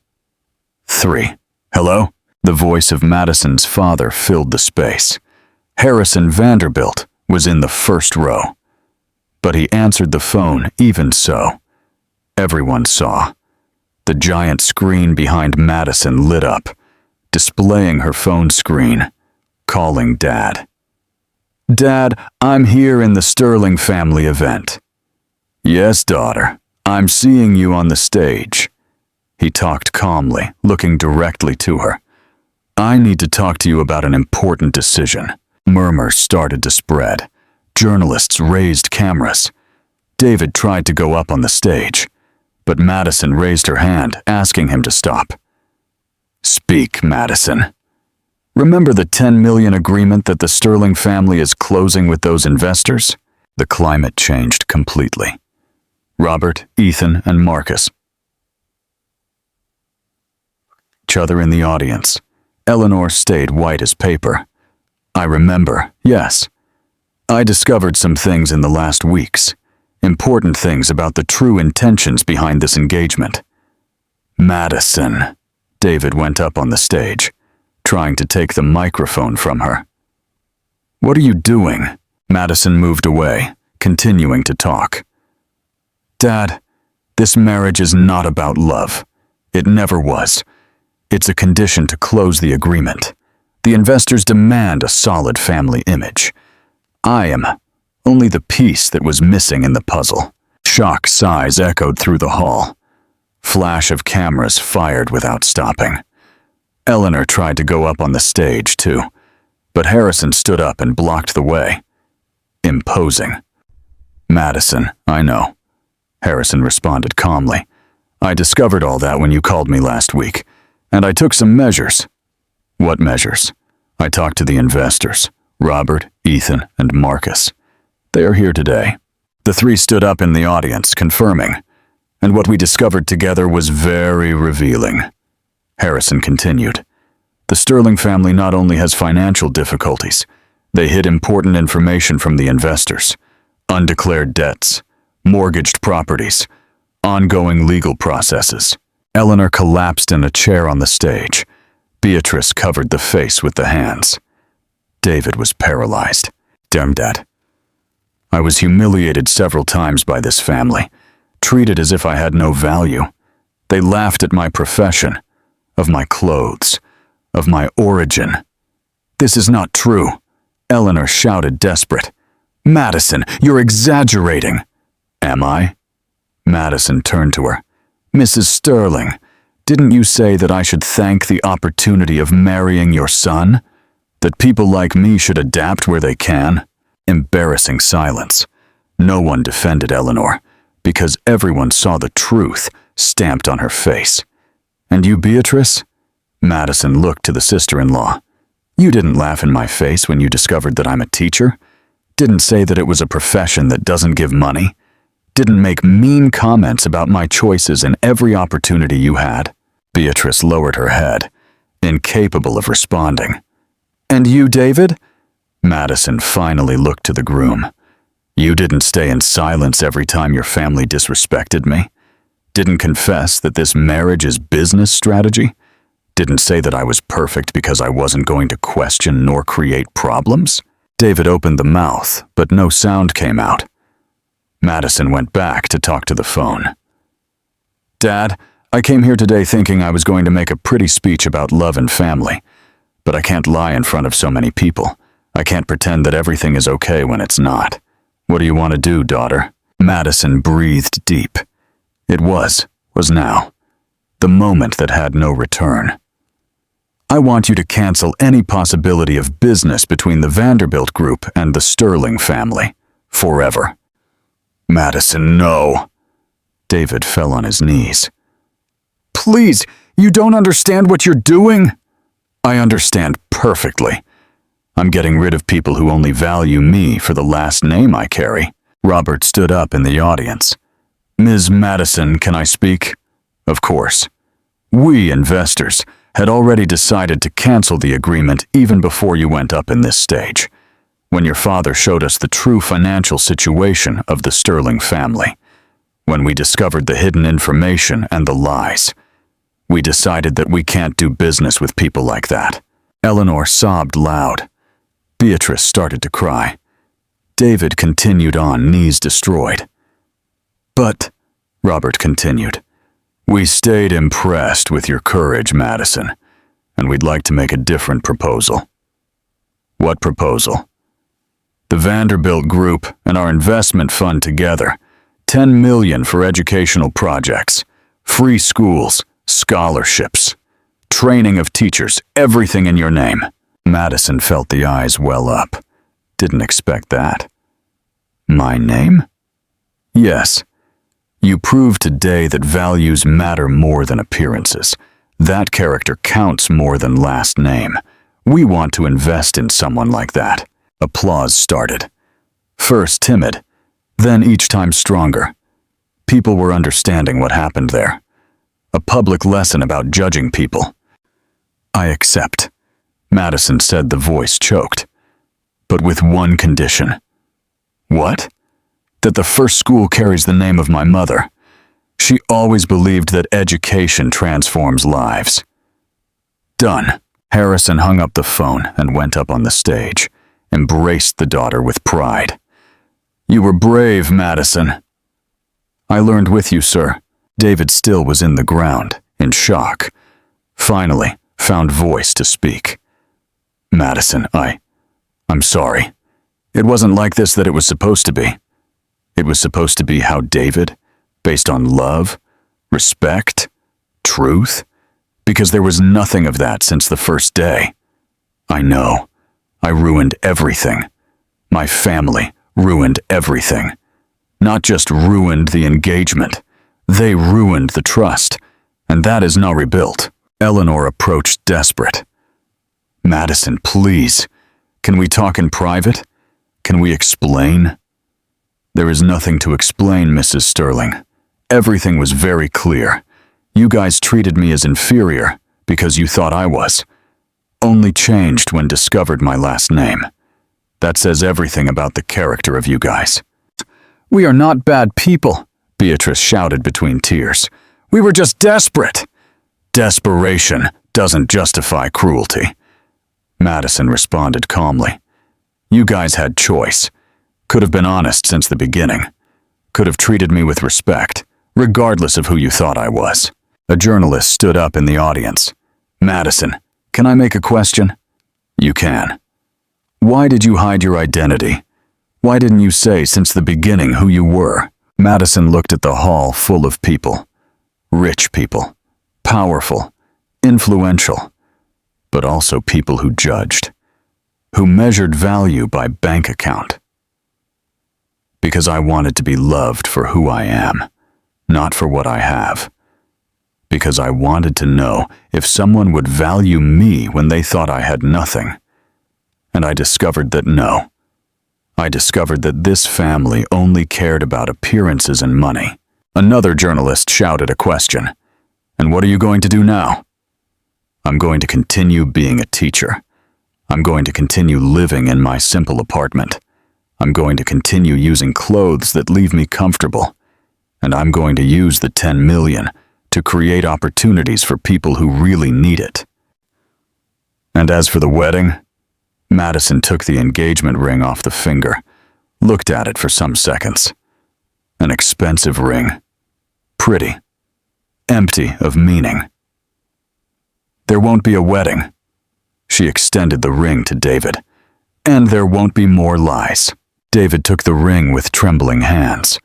3. Hello? The voice of Madison's father filled the space. Harrison Vanderbilt was in the first row. But he answered the phone even so. Everyone saw. The giant screen behind Madison lit up, displaying her phone screen, calling Dad. Dad, I'm here in the Sterling family event. Yes, daughter, I'm seeing you on the stage. He talked calmly, looking directly to her. I need to talk to you about an important decision. Murmurs started to spread. Journalists raised cameras. David tried to go up on the stage, but Madison raised her hand, asking him to stop. Speak, Madison. Remember the $10 million agreement that the Sterling family is closing with those investors? The climate changed completely. Robert, Ethan, and Marcus. Each other in the audience. Eleanor stayed white as paper. I remember, yes. I discovered some things in the last weeks. Important things about the true intentions behind this engagement. Madison. David went up on the stage, trying to take the microphone from her. What are you doing? Madison moved away, continuing to talk. Dad, this marriage is not about love. It never was. It's a condition to close the agreement. The investors demand a solid family image. I am only the piece that was missing in the puzzle. Shocked sighs echoed through the hall. Flash of cameras fired without stopping. Eleanor tried to go up on the stage, too, but Harrison stood up and blocked the way. Imposing. Madison, I know. Harrison responded calmly. I discovered all that when you called me last week, and I took some measures. What measures? I talked to the investors, Robert, Ethan, and Marcus. They are here today. The 3 stood up in the audience, confirming, and what we discovered together was very revealing. Harrison continued. The Sterling family not only has financial difficulties, they hid important information from the investors, undeclared debts, mortgaged properties, ongoing legal processes. Eleanor collapsed in a chair on the stage. Beatrice covered the face with the hands. David was paralyzed. Damn, Dad. I was humiliated several times by this family, treated as if I had no value. They laughed at my profession, of my clothes, of my origin. This is not true. Eleanor shouted, desperate. Madison, you're exaggerating. Am I? Madison turned to her. Mrs. Sterling, didn't you say that I should thank the opportunity of marrying your son? That people like me should adapt where they can? Embarrassing silence. No one defended Eleanor, because everyone saw the truth stamped on her face. And you, Beatrice? Madison looked to the sister-in-law. You didn't laugh in my face when you discovered that I'm a teacher. Didn't say that it was a profession that doesn't give money. Didn't make mean comments about my choices in every opportunity you had. Beatrice lowered her head, incapable of responding. And you, David? Madison finally looked to the groom. You didn't stay in silence every time your family disrespected me? Didn't confess that this marriage is business strategy? Didn't say that I was perfect because I wasn't going to question nor create problems? David opened the mouth, but no sound came out. Madison went back to talk to the phone. Dad, I came here today thinking I was going to make a pretty speech about love and family, but I can't lie in front of so many people. I can't pretend that everything is okay when it's not. What do you want to do, daughter? Madison breathed deep. Was now. The moment that had no return. I want you to cancel any possibility of business between the Vanderbilt group and the Sterling family. Forever. Madison, no. David fell on his knees. Please, you don't understand what you're doing? I understand perfectly. I'm getting rid of people who only value me for the last name I carry. Robert stood up in the audience. Ms. Madison, can I speak? Of course. We investors had already decided to cancel the agreement even before you went up in this stage, when your father showed us the true financial situation of the Sterling family, when we discovered the hidden information and the lies. We decided that we can't do business with people like that. Eleanor sobbed loud. Beatrice started to cry. David continued on, knees destroyed. But, Robert continued, we stayed impressed with your courage, Madison, and we'd like to make a different proposal. What proposal? The Vanderbilt Group and our investment fund together, $10 million for educational projects, free schools, scholarships, training of teachers, everything in your name. Madison felt the eyes well up. Didn't expect that. My name? Yes. You proved today that values matter more than appearances. That character counts more than last name. We want to invest in someone like that. Applause started. First timid, then each time stronger. People were understanding what happened there. A public lesson about judging people. I accept, Madison said, the voice choked. But with one condition. What? That the first school carries the name of my mother. She always believed that education transforms lives. Done. Harrison hung up the phone and went up on the stage, embraced the daughter with pride. You were brave, Madison. I learned with you, sir. David still was in the ground, in shock. Finally, found voice to speak. Madison, I'm sorry. It wasn't like this that it was supposed to be. It was supposed to be how David, based on love, respect, truth, because there was nothing of that since the first day. I know. I ruined everything. My family ruined everything. Not just ruined the engagement. They ruined the trust, and that is now rebuilt. Eleanor approached desperate. Madison, please. Can we talk in private? Can we explain? There is nothing to explain, Mrs. Sterling. Everything was very clear. You guys treated me as inferior because you thought I was. Only changed when discovered my last name. That says everything about the character of you guys. We are not bad people, Beatrice shouted between tears. We were just desperate. Desperation doesn't justify cruelty. Madison responded calmly. You guys had choice. Could have been honest since the beginning. Could have treated me with respect, regardless of who you thought I was. A journalist stood up in the audience. Madison, can I make a question? You can. Why did you hide your identity? Why didn't you say since the beginning who you were? Madison looked at the hall full of people. Rich people. Powerful. Influential. But also people who judged. Who measured value by bank account. Because I wanted to be loved for who I am, not for what I have. Because I wanted to know if someone would value me when they thought I had nothing. And I discovered that no. I discovered that this family only cared about appearances and money. Another journalist shouted a question. And what are you going to do now? I'm going to continue being a teacher. I'm going to continue living in my simple apartment. I'm going to continue using clothes that leave me comfortable. And I'm going to use the $10 million to create opportunities for people who really need it. And as for the wedding, Madison took the engagement ring off the finger, looked at it for some seconds. An expensive ring. Pretty. Empty of meaning. There won't be a wedding. She extended the ring to David. And there won't be more lies. David took the ring with trembling hands,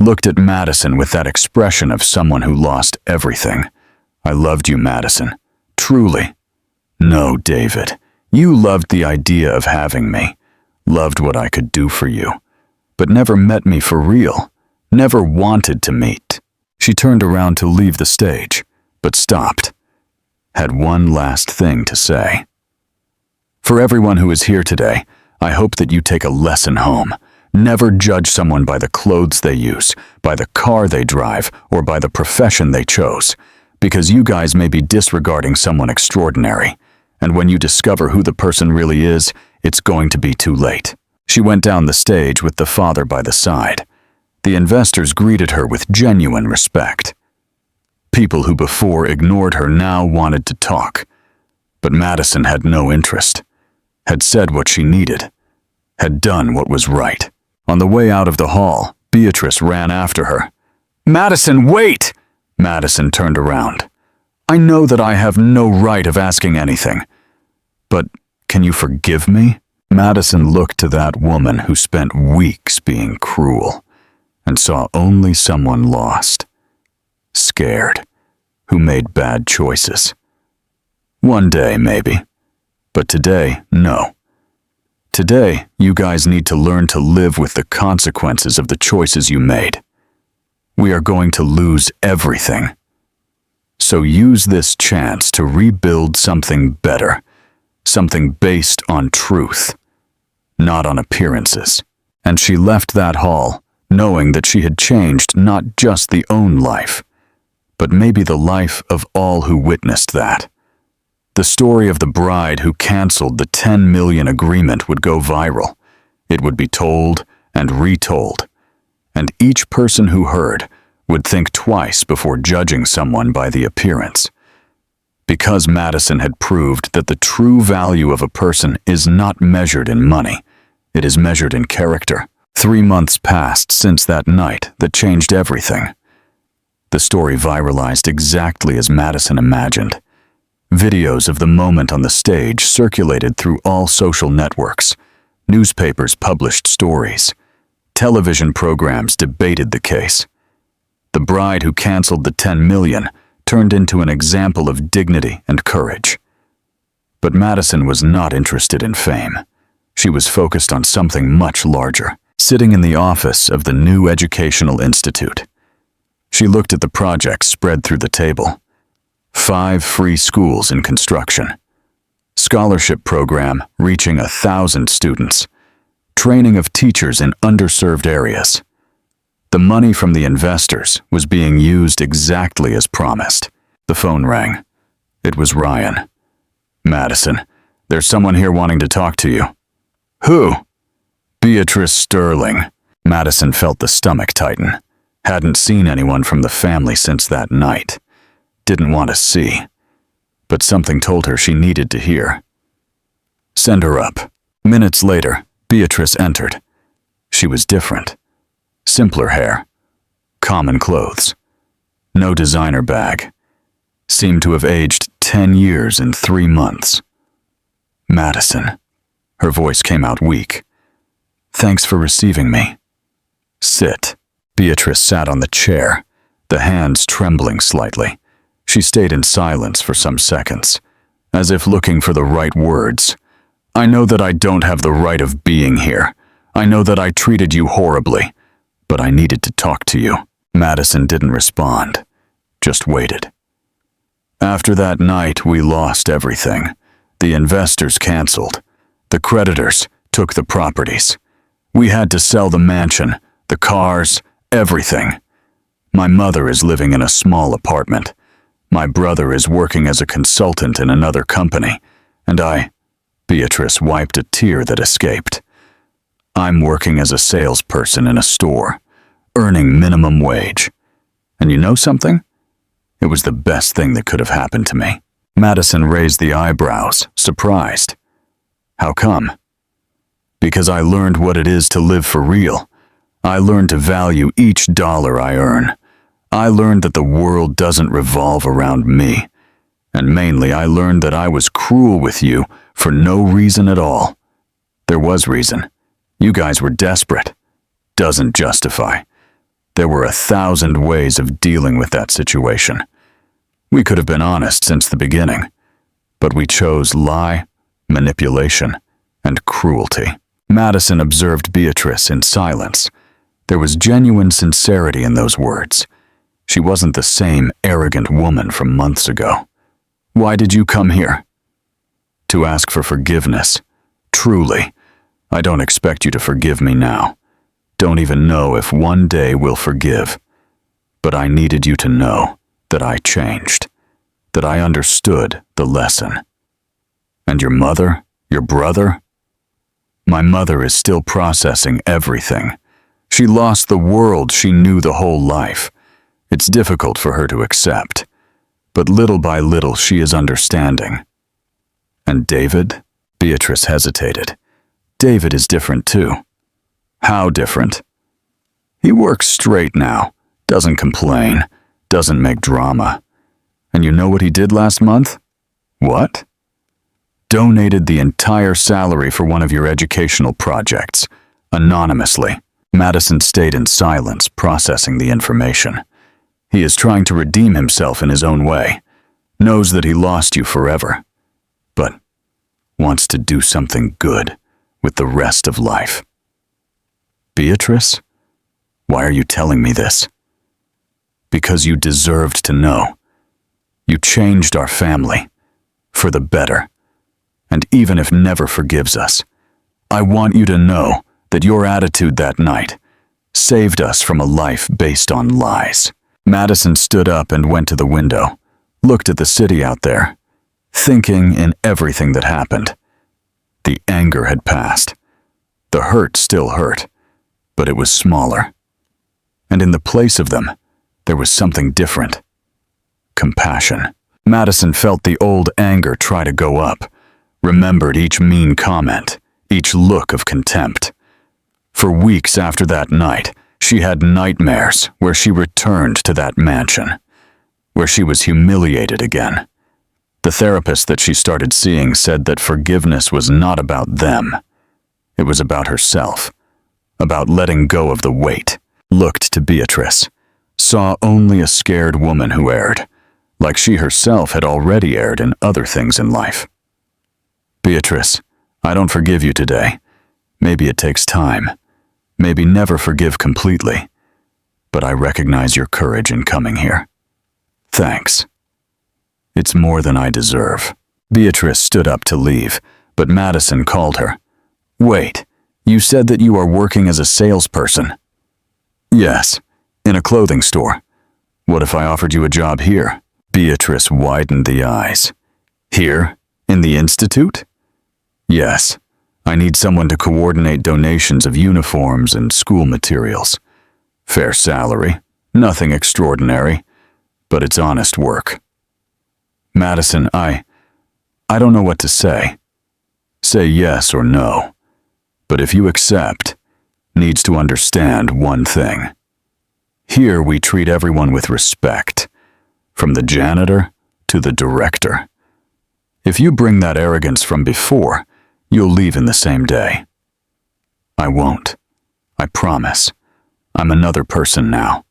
looked at Madison with that expression of someone who lost everything. I loved you, Madison. Truly. No, David. You loved the idea of having me, loved what I could do for you, but never met me for real, never wanted to meet. She turned around to leave the stage, but stopped. Had one last thing to say. For everyone who is here today, I hope that you take a lesson home. Never judge someone by the clothes they use, by the car they drive, or by the profession they chose, because you guys may be disregarding someone extraordinary, and when you discover who the person really is, it's going to be too late. She went down the stage with the father by the side. The investors greeted her with genuine respect. People who before ignored her now wanted to talk, but Madison had no interest, had said what she needed, had done what was right. On the way out of the hall, Beatrice ran after her. "Madison, wait!" Madison turned around. "I know that I have no right of asking anything, but can you forgive me?" Madison looked to that woman who spent weeks being cruel and saw only someone lost, scared, who made bad choices. One day, maybe, but today, no. Today, you guys need to learn to live with the consequences of the choices you made. We are going to lose everything. So use this chance to rebuild something better, something based on truth, not on appearances. And she left that hall knowing that she had changed not just the own life, but maybe the life of all who witnessed that. The story of the bride who canceled the 10 million agreement would go viral. It would be told and retold, and each person who heard would think twice before judging someone by the appearance. Because Madison had proved that the true value of a person is not measured in money, it is measured in character. 3 months passed since that night that changed everything. The story viralized exactly as Madison imagined. Videos of the moment on the stage circulated through all social networks. Newspapers published stories. Television programs debated the case. The bride who canceled the 10 million turned into an example of dignity and courage. But Madison was not interested in fame. She was focused on something much larger. Sitting in the office of the new educational institute, she looked at the projects spread through the table. 5 free schools in construction. Scholarship program reaching 1,000 students. Training of teachers in underserved areas. The money from the investors was being used exactly as promised. The phone rang. It was Ryan. "Madison, there's someone here wanting to talk to you." "Who?" "Beatrice Sterling." Madison felt the stomach tighten. Hadn't seen anyone from the family since that night. Didn't want to see. But something told her she needed to hear. "Send her up." Minutes later, Beatrice entered. She was different. Simpler hair. Common clothes. No designer bag. Seemed to have aged 10 years in 3 months. "Madison." Her voice came out weak. "Thanks for receiving me." "Sit." Beatrice sat on the chair, the hands trembling slightly. She stayed in silence for some seconds, as if looking for the right words. "I know that I don't have the right of being here. I know that I treated you horribly, but I needed to talk to you." Madison didn't respond, just waited. "After that night, we lost everything. The investors canceled. The creditors took the properties. We had to sell the mansion, the cars, everything. My mother is living in a small apartment. My brother is working as a consultant in another company, and Beatrice wiped a tear that escaped. "I'm working as a salesperson in a store, earning minimum wage. And you know something? It was the best thing that could have happened to me." Madison raised the eyebrows, surprised. "How come?" "Because I learned what it is to live for real. I learned to value each dollar I earn. I learned that the world doesn't revolve around me. And mainly I learned that I was cruel with you for no reason at all. There was reason. You guys were desperate. Doesn't justify. There were 1,000 ways of dealing with that situation. We could have been honest since the beginning, but we chose lie, manipulation, and cruelty. Madison observed Beatrice in silence. There was genuine sincerity in those words. She wasn't the same arrogant woman from months ago. "Why did you come here?" "To ask for forgiveness. Truly. I don't expect you to forgive me now. Don't even know if one day we'll forgive. But I needed you to know that I changed, that I understood the lesson." "And your mother? Your brother?" "My mother is still processing everything. She lost the world she knew the whole life. It's difficult for her to accept. But little by little she is understanding." "And David?" Beatrice hesitated. "David is different too." "How different?" "He works straight now, doesn't complain, doesn't make drama. And you know what he did last month?" "What?" "Donated the entire salary for one of your educational projects, anonymously." Madison stayed in silence, processing the information. "He is trying to redeem himself in his own way, knows that he lost you forever, but wants to do something good with the rest of life." "Beatrice, why are you telling me this?" "Because you deserved to know. You changed our family, for the better. And even if never forgives us, I want you to know that your attitude that night saved us from a life based on lies." Madison stood up and went to the window, looked at the city out there, thinking in everything that happened. The anger had passed. The hurt still hurt, but it was smaller. And in the place of them, there was something different. Compassion. Madison felt the old anger try to go up, remembered each mean comment, each look of contempt. For weeks after that night, she had nightmares where she returned to that mansion, where she was humiliated again. The therapist that she started seeing said that forgiveness was not about them. It was about herself, about letting go of the weight. Looked to Beatrice, saw only a scared woman who erred, like she herself had already erred in other things in life. "Beatrice, I don't forgive you today. Maybe it takes time. Maybe never forgive completely. But I recognize your courage in coming here. Thanks. It's more than I deserve." Beatrice stood up to leave, but Madison called her. "Wait, you said that you are working as a salesperson." "Yes, in a clothing store. What if I offered you a job here?" Beatrice widened the eyes. "Here, in the Institute?" "Yes. I need someone to coordinate donations of uniforms and school materials. Fair salary, nothing extraordinary, but it's honest work." "Madison, I don't know what to say. Say yes or no. But if you accept, needs to understand one thing. Here we treat everyone with respect, from the janitor to the director. If you bring that arrogance from before, you'll leave in the same day." "I won't. I promise. I'm another person now."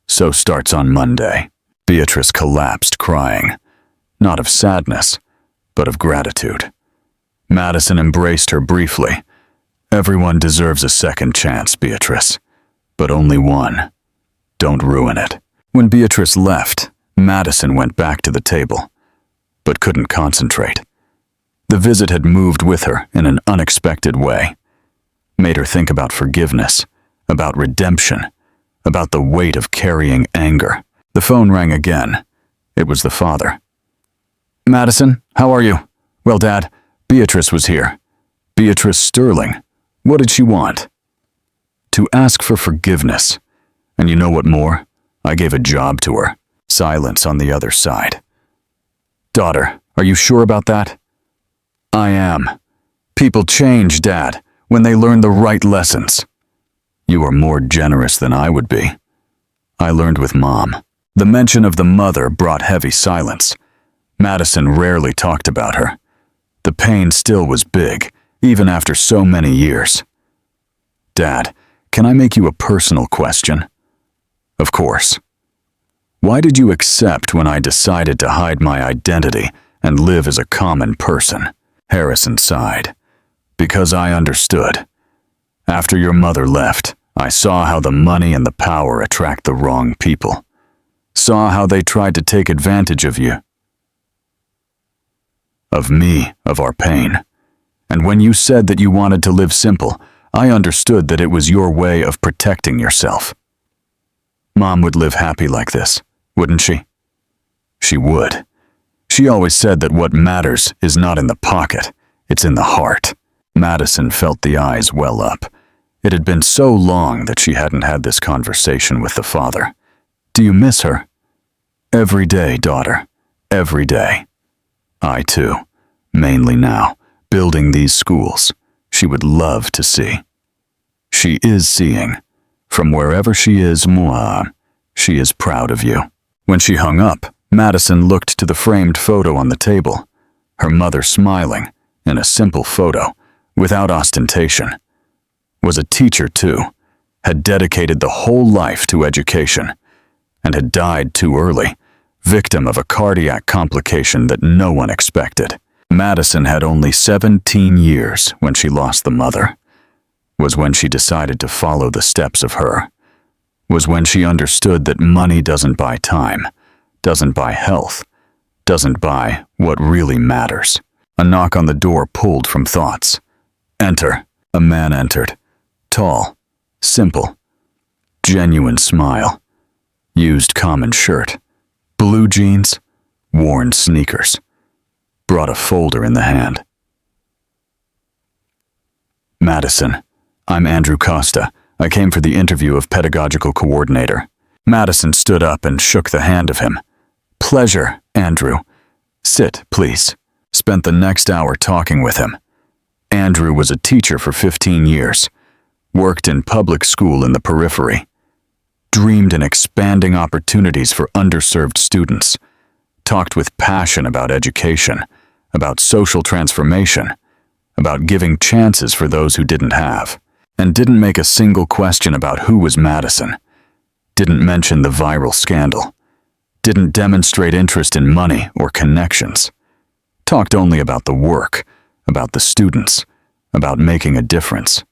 "So starts on Monday." Beatrice collapsed crying, not of sadness, but of gratitude. Madison embraced her briefly. "Everyone deserves a second chance, Beatrice, but only one. Don't ruin it." When Beatrice left, Madison went back to the table, but couldn't concentrate. The visit had moved with her in an unexpected way, made her think about forgiveness, about redemption, about the weight of carrying anger. The phone rang again. It was the father. "Madison, how are you?" "Well, Dad, Beatrice was here." "Beatrice Sterling. What did she want?" "To ask for forgiveness. And you know what more? I gave a job to her." Silence on the other side. "Daughter, are you sure about that?" "I am. People change, Dad, when they learn the right lessons." "You are more generous than I would be." "I learned with Mom." The mention of the mother brought heavy silence. Madison rarely talked about her. The pain still was big, even after so many years. "Dad, can I make you a personal question?" Of course. Why did you accept when I decided to hide my identity and live as a common person? Harrison sighed. Because I understood. After your mother left, I saw how the money and the power attract the wrong people. Saw how they tried to take advantage of you. Of me, of our pain. And when you said that you wanted to live simple, I understood that it was your way of protecting yourself. Mom would live happy like this, wouldn't she? She would. She always said that what matters is not in the pocket, it's in the heart. Madison felt the eyes well up. It had been so long that she hadn't had this conversation with the father. Do you miss her? Every day, daughter. Every day. I too. Mainly now, building these schools. She would love to see. She is seeing. From wherever she is, moi, she is proud of you. When she hung up, Madison looked to the framed photo on the table. Her mother smiling, in a simple photo, without ostentation. Was a teacher too, had dedicated the whole life to education, and had died too early, victim of a cardiac complication that no one expected. Madison had only 17 years when she lost the mother. Was when she decided to follow the steps of her. Was when she understood that money doesn't buy time, doesn't buy health, doesn't buy what really matters. A knock on the door pulled from thoughts. Enter. A man entered. Tall, simple, genuine smile, used common shirt, blue jeans, worn sneakers. Brought a folder in the hand. Madison, I'm Andrew Costa. I came for the interview of pedagogical coordinator. Madison stood up and shook the hand of him. Pleasure, Andrew. Sit, please. Spent the next hour talking with him. Andrew was a teacher for 15 years. Worked in public school in the periphery. Dreamed in expanding opportunities for underserved students. Talked with passion about education, about social transformation, about giving chances for those who didn't have, and didn't make a single question about who was Madison. Didn't mention the viral scandal. Didn't demonstrate interest in money or connections. Talked only about the work, about the students, about making a difference.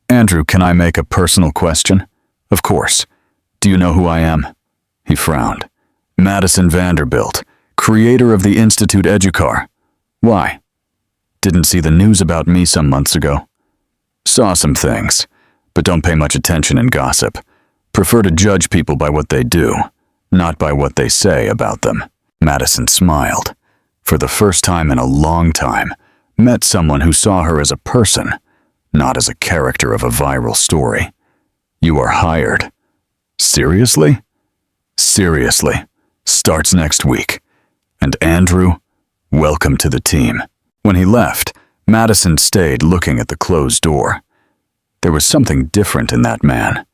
Andrew, can I make a personal question? Of course. Do you know who I am? He frowned. Madison Vanderbilt, creator of the Institute Educar. Why? Didn't see the news about me some months ago. Saw some things, but don't pay much attention in gossip. Prefer to judge people by what they do, not by what they say about them. Madison smiled. For the first time in a long time, met someone who saw her as a person, not as a character of a viral story. You are hired. Seriously? Seriously. Starts next week. And Andrew, welcome to the team. When he left, Madison stayed looking at the closed door. There was something different in that man.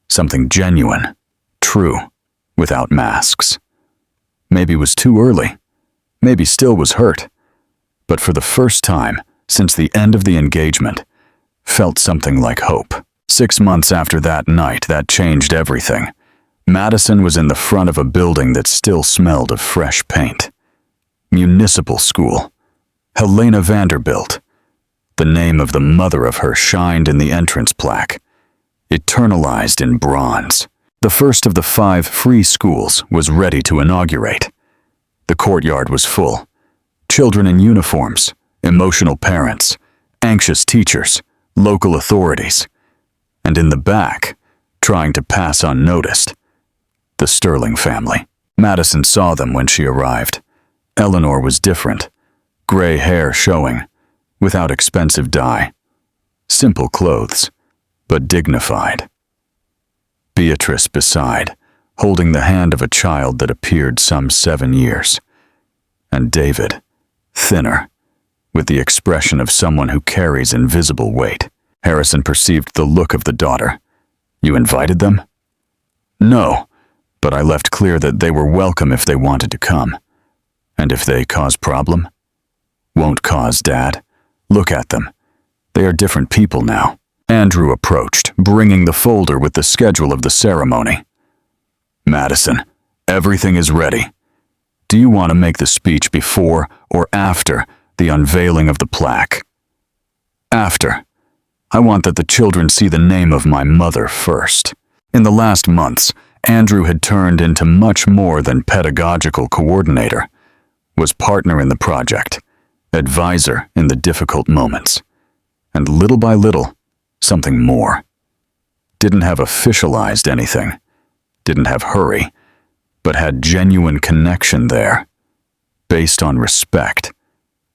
Something genuine, true, without masks. Maybe it was too early. Maybe still was hurt. But for the first time, since the end of the engagement, felt something like hope. 6 months after that night, that changed everything. Madison was in the front of a building that still smelled of fresh paint. Municipal school. Helena Vanderbilt. The name of the mother of her shined in the entrance plaque, eternalized in bronze. The first of the 5 free schools was ready to inaugurate. The courtyard was full. Children in uniforms, emotional parents, anxious teachers, local authorities. And in the back, trying to pass unnoticed, the Sterling family. Madison saw them when she arrived. Eleanor was different, gray hair showing, without expensive dye. Simple clothes, but dignified. Beatrice beside, holding the hand of a child that appeared some 7 years. And David, thinner, with the expression of someone who carries invisible weight. Harrison perceived the look of the daughter. You invited them? No, but I left clear that they were welcome if they wanted to come. And if they cause problem? Won't cause, Dad. Look at them. They are different people now. Andrew approached, bringing the folder with the schedule of the ceremony. Madison, everything is ready. Do you want to make the speech before or after the unveiling of the plaque? After. I want that the children see the name of my mother first. In the last months, Andrew had turned into much more than pedagogical coordinator, was partner in the project, advisor in the difficult moments, and little by little, something more. Didn't have officialized anything, didn't have hurry, but had genuine connection there, based on respect,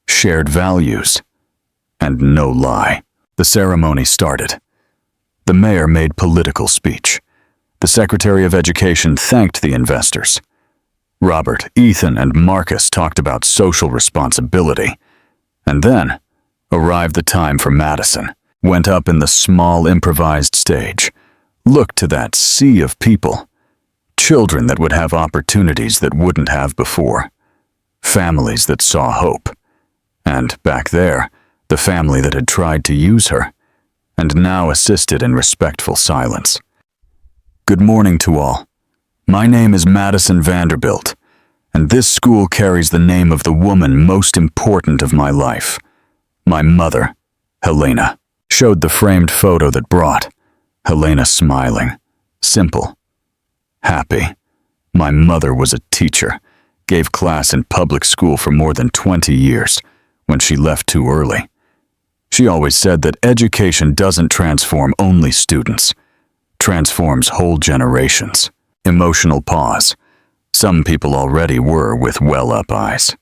shared values, and no lie. The ceremony started. The mayor made political speech. The Secretary of Education thanked the investors. Robert, Ethan, and Marcus talked about social responsibility. And then arrived the time for Madison. Went up in the small improvised stage. Looked to that sea of people. Children that would have opportunities that wouldn't have before. Families that saw hope. And back there, the family that had tried to use her, and now assisted in respectful silence. Good morning to all. My name is Madison Vanderbilt, and this school carries the name of the woman most important of my life. My mother, Helena. Showed the framed photo that brought. Helena smiling, simple, happy. My mother was a teacher, gave class in public school for more than 20 years, when she left too early. She always said that education doesn't transform only students, transforms whole generations. Emotional pause. Some people already were with well-up eyes.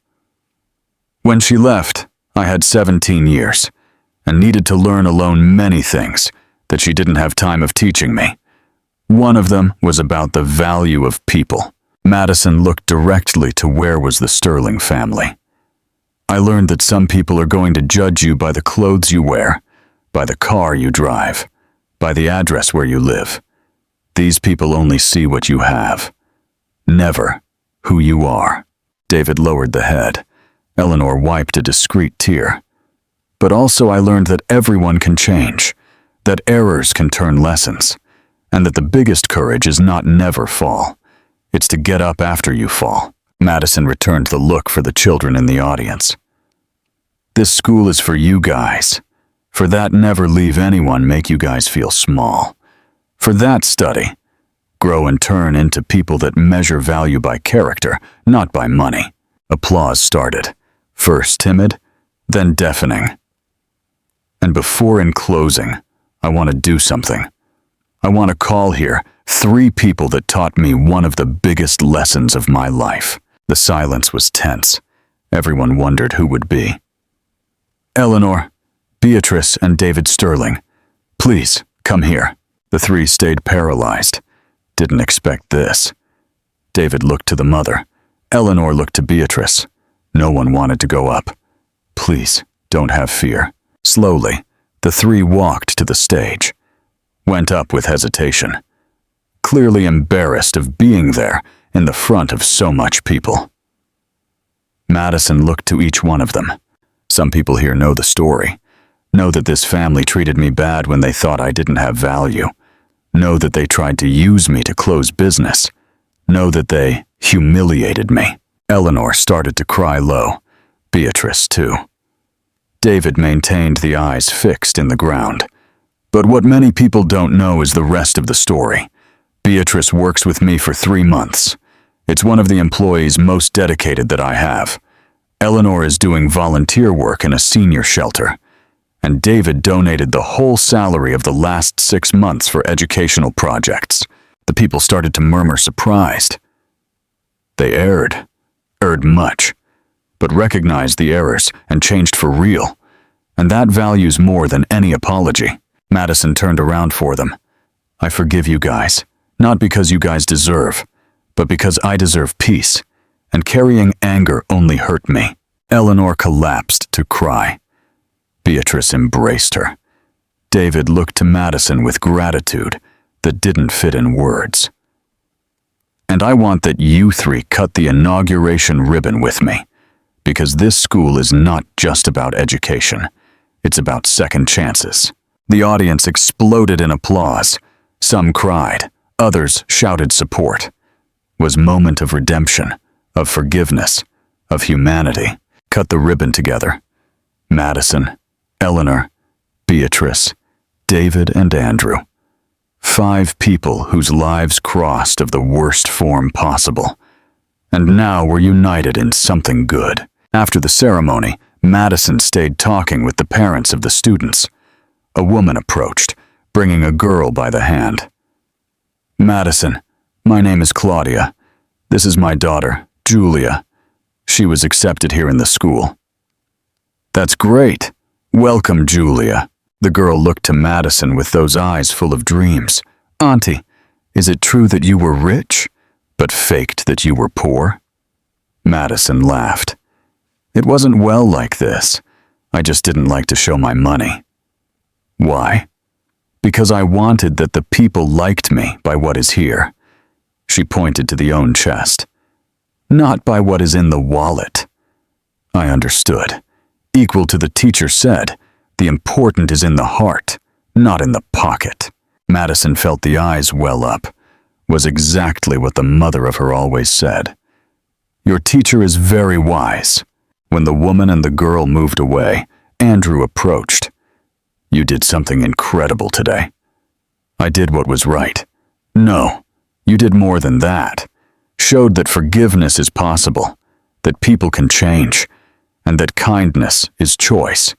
When she left, I had 17 years, and needed to learn alone many things that she didn't have time of teaching me. One of them was about the value of people. Madison looked directly to where was the Sterling family. I learned that some people are going to judge you by the clothes you wear, by the car you drive, by the address where you live. These people only see what you have, never who you are. David lowered the head. Eleanor wiped a discreet tear. But also I learned that everyone can change, that errors can turn lessons, and that the biggest courage is not never fall. It's to get up after you fall. Madison returned the look for the children in the audience. This school is for you guys. For that, never leave anyone make you guys feel small. For that, study. Grow and turn into people that measure value by character, not by money. Applause started. First timid, then deafening. And before in closing, I want to do something. I want to call here 3 people that taught me one of the biggest lessons of my life. The silence was tense. Everyone wondered who would be. Eleanor, Beatrice, and David Sterling. Please, come here. The 3 stayed paralyzed. Didn't expect this. David looked to the mother. Eleanor looked to Beatrice. No one wanted to go up. Please, don't have fear. Slowly, the 3 walked to the stage. Went up with hesitation. Clearly embarrassed of being there in the front of so much people. Madison looked to each one of them. Some people here know the story. Know that this family treated me bad when they thought I didn't have value. Know that they tried to use me to close business. Know that they humiliated me. Eleanor started to cry low. Beatrice, too. David maintained the eyes fixed in the ground. But what many people don't know is the rest of the story. Beatrice works with me for 3 months. It's one of the employees most dedicated that I have. Eleanor is doing volunteer work in a senior shelter. And David donated the whole salary of the last 6 months for educational projects. The people started to murmur surprised. They erred much, but recognized the errors and changed for real. And that values more than any apology. Madison turned around for them. I forgive you guys, not because you guys deserve, but because I deserve peace, and carrying anger only hurt me. Eleanor collapsed to cry. Beatrice embraced her. David looked to Madison with gratitude that didn't fit in words. And I want that you 3 cut the inauguration ribbon with me, because this school is not just about education. It's about second chances. The audience exploded in applause. Some cried, others shouted support. was moment of redemption, of forgiveness, of humanity. Cut the ribbon together. Madison, Eleanor, Beatrice, David, and Andrew. 5 people whose lives crossed of the worst form possible, and now were united in something good. After the ceremony, Madison stayed talking with the parents of the students. A woman approached, bringing a girl by the hand. "Madison, my name is Claudia. This is my daughter, Julia. She was accepted here in the school." "That's great. Welcome, Julia." The girl looked to Madison with those eyes full of dreams. "Auntie, is it true that you were rich, but faked that you were poor?" Madison laughed. "It wasn't well like this. I just didn't like to show my money." "Why?" "Because I wanted that the people liked me by what is here." She pointed to the own chest. "Not by what is in the wallet." I understood. Equal to the teacher said, the important is in the heart, not in the pocket. Madison felt the eyes well up. Was exactly what the mother of her always said. "Your teacher is very wise." When the woman and the girl moved away, Andrew approached. "You did something incredible today." "I did what was right." "No, you did more than that. Showed that forgiveness is possible, that people can change, and that kindness is choice,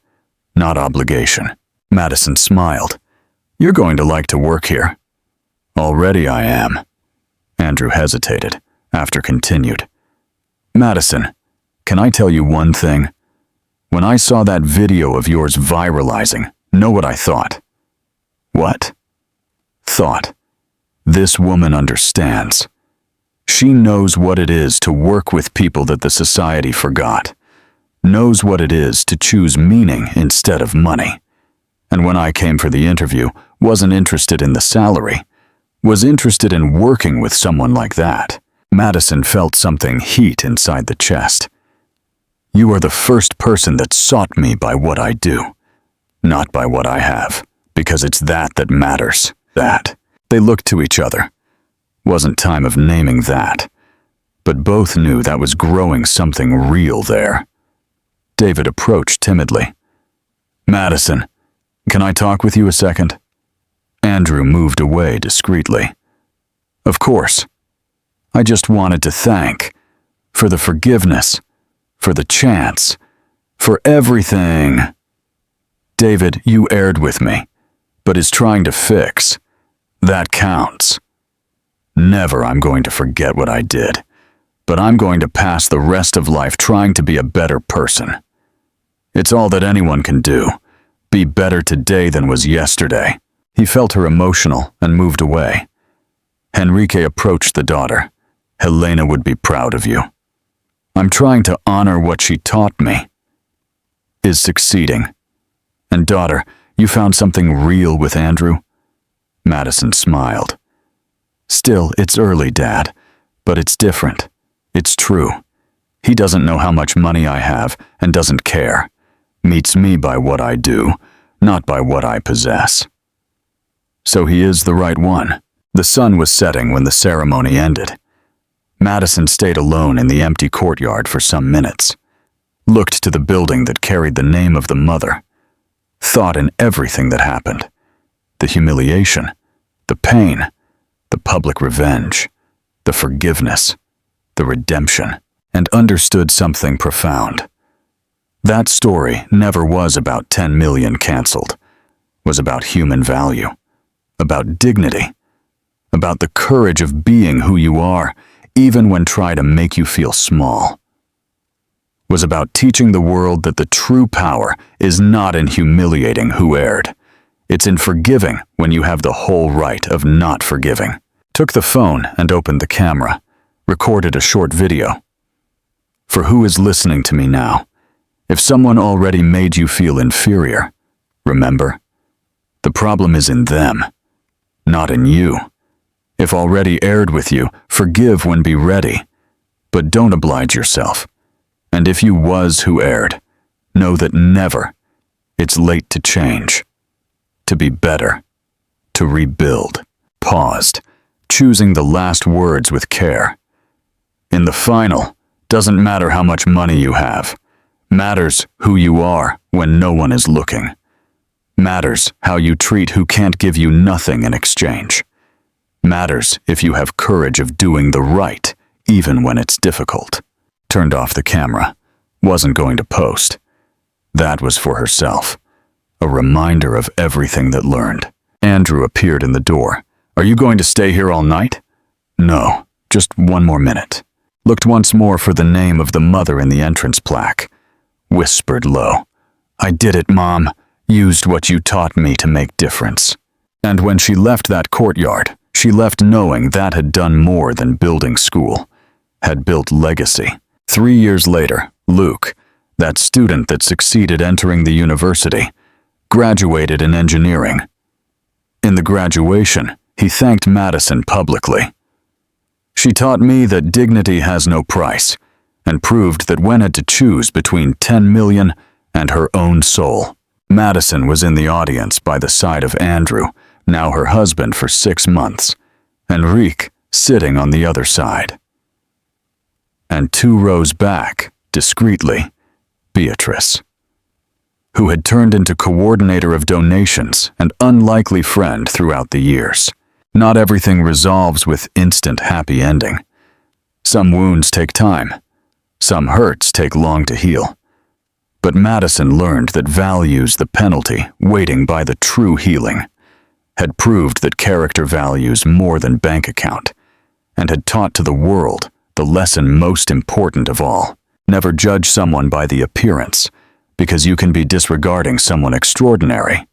not obligation." Madison smiled. "You're going to like to work here." "Already I am." Andrew hesitated, after continued. "Madison, can I tell you one thing? When I saw that video of yours viralizing, know what I thought?" "What?" "Thought, this woman understands. She knows what it is to work with people that the society forgot. Knows what it is to choose meaning instead of money. And when I came for the interview, wasn't interested in the salary. Was interested in working with someone like that." Madison felt something heat inside the chest. "You are the first person that sought me by what I do, not by what I have, because it's that matters. That." They looked to each other. Wasn't time of naming that, but both knew that was growing something real there. David approached timidly. "Madison, can I talk with you a second?" Andrew moved away discreetly. "Of course. I just wanted to thank for the forgiveness, for the chance, for everything. David, you erred with me, but is trying to fix. That counts. Never I'm going to forget what I did, but I'm going to pass the rest of life trying to be a better person. It's all that anyone can do. Be better today than was yesterday." He felt her emotional and moved away. Henrique approached the daughter. "Helena would be proud of you." "I'm trying to honor what she taught me." "Is succeeding." "And daughter, you found something real with Andrew?" Madison smiled. "Still, it's early, Dad, but it's different. It's true. He doesn't know how much money I have and doesn't care. Meets me by what I do, not by what I possess." So he is the right one. The sun was setting when the ceremony ended. Madison stayed alone in the empty courtyard for some minutes. Looked to the building that carried the name of the mother. Thought in everything that happened. The humiliation, the pain, the public revenge, the forgiveness, the redemption, and understood something profound. That story never was about 10 million canceled. Was about human value, about dignity, about the courage of being who you are, even when trying to make you feel small. Was about teaching the world that the true power is not in humiliating who erred. It's in forgiving when you have the whole right of not forgiving. Took the phone and opened the camera, recorded a short video. For who is listening to me now? If someone already made you feel inferior, remember, the problem is in them, not in you. If already erred with you, forgive when be ready, but don't oblige yourself. And if you was who erred, know that never, it's late to change, to be better, to rebuild. Paused, choosing the last words with care. In the final, doesn't matter how much money you have. Matters who you are when no one is looking. Matters how you treat who can't give you nothing in exchange. Matters if you have courage of doing the right, even when it's difficult. Turned off the camera. Wasn't going to post. That was for herself. A reminder of everything that learned. Andrew appeared in the door. Are you going to stay here all night? No, just one more minute. Looked once more for the name of the mother in the entrance plaque. Whispered low. I did it, Mom. Used what you taught me to make difference. And when she left that courtyard, she left knowing that had done more than building school. Had built legacy. 3 years later, Luke, that student that succeeded entering the university, graduated in engineering. In the graduation, he thanked Madison publicly. She taught me that dignity has no price, and proved that when had to choose between 10 million and her own soul. Madison was in the audience by the side of Andrew, now her husband for 6 months, Enrique sitting on the other side. And 2 rows back, discreetly, Beatrice, who had turned into coordinator of donations and unlikely friend throughout the years. Not everything resolves with instant happy ending. Some wounds take time. Some hurts take long to heal. But Madison learned that values the penalty waiting by the true healing, had proved that character values more than bank account, and had taught to the world the lesson most important of all. Never judge someone by the appearance, because you can be disregarding someone extraordinary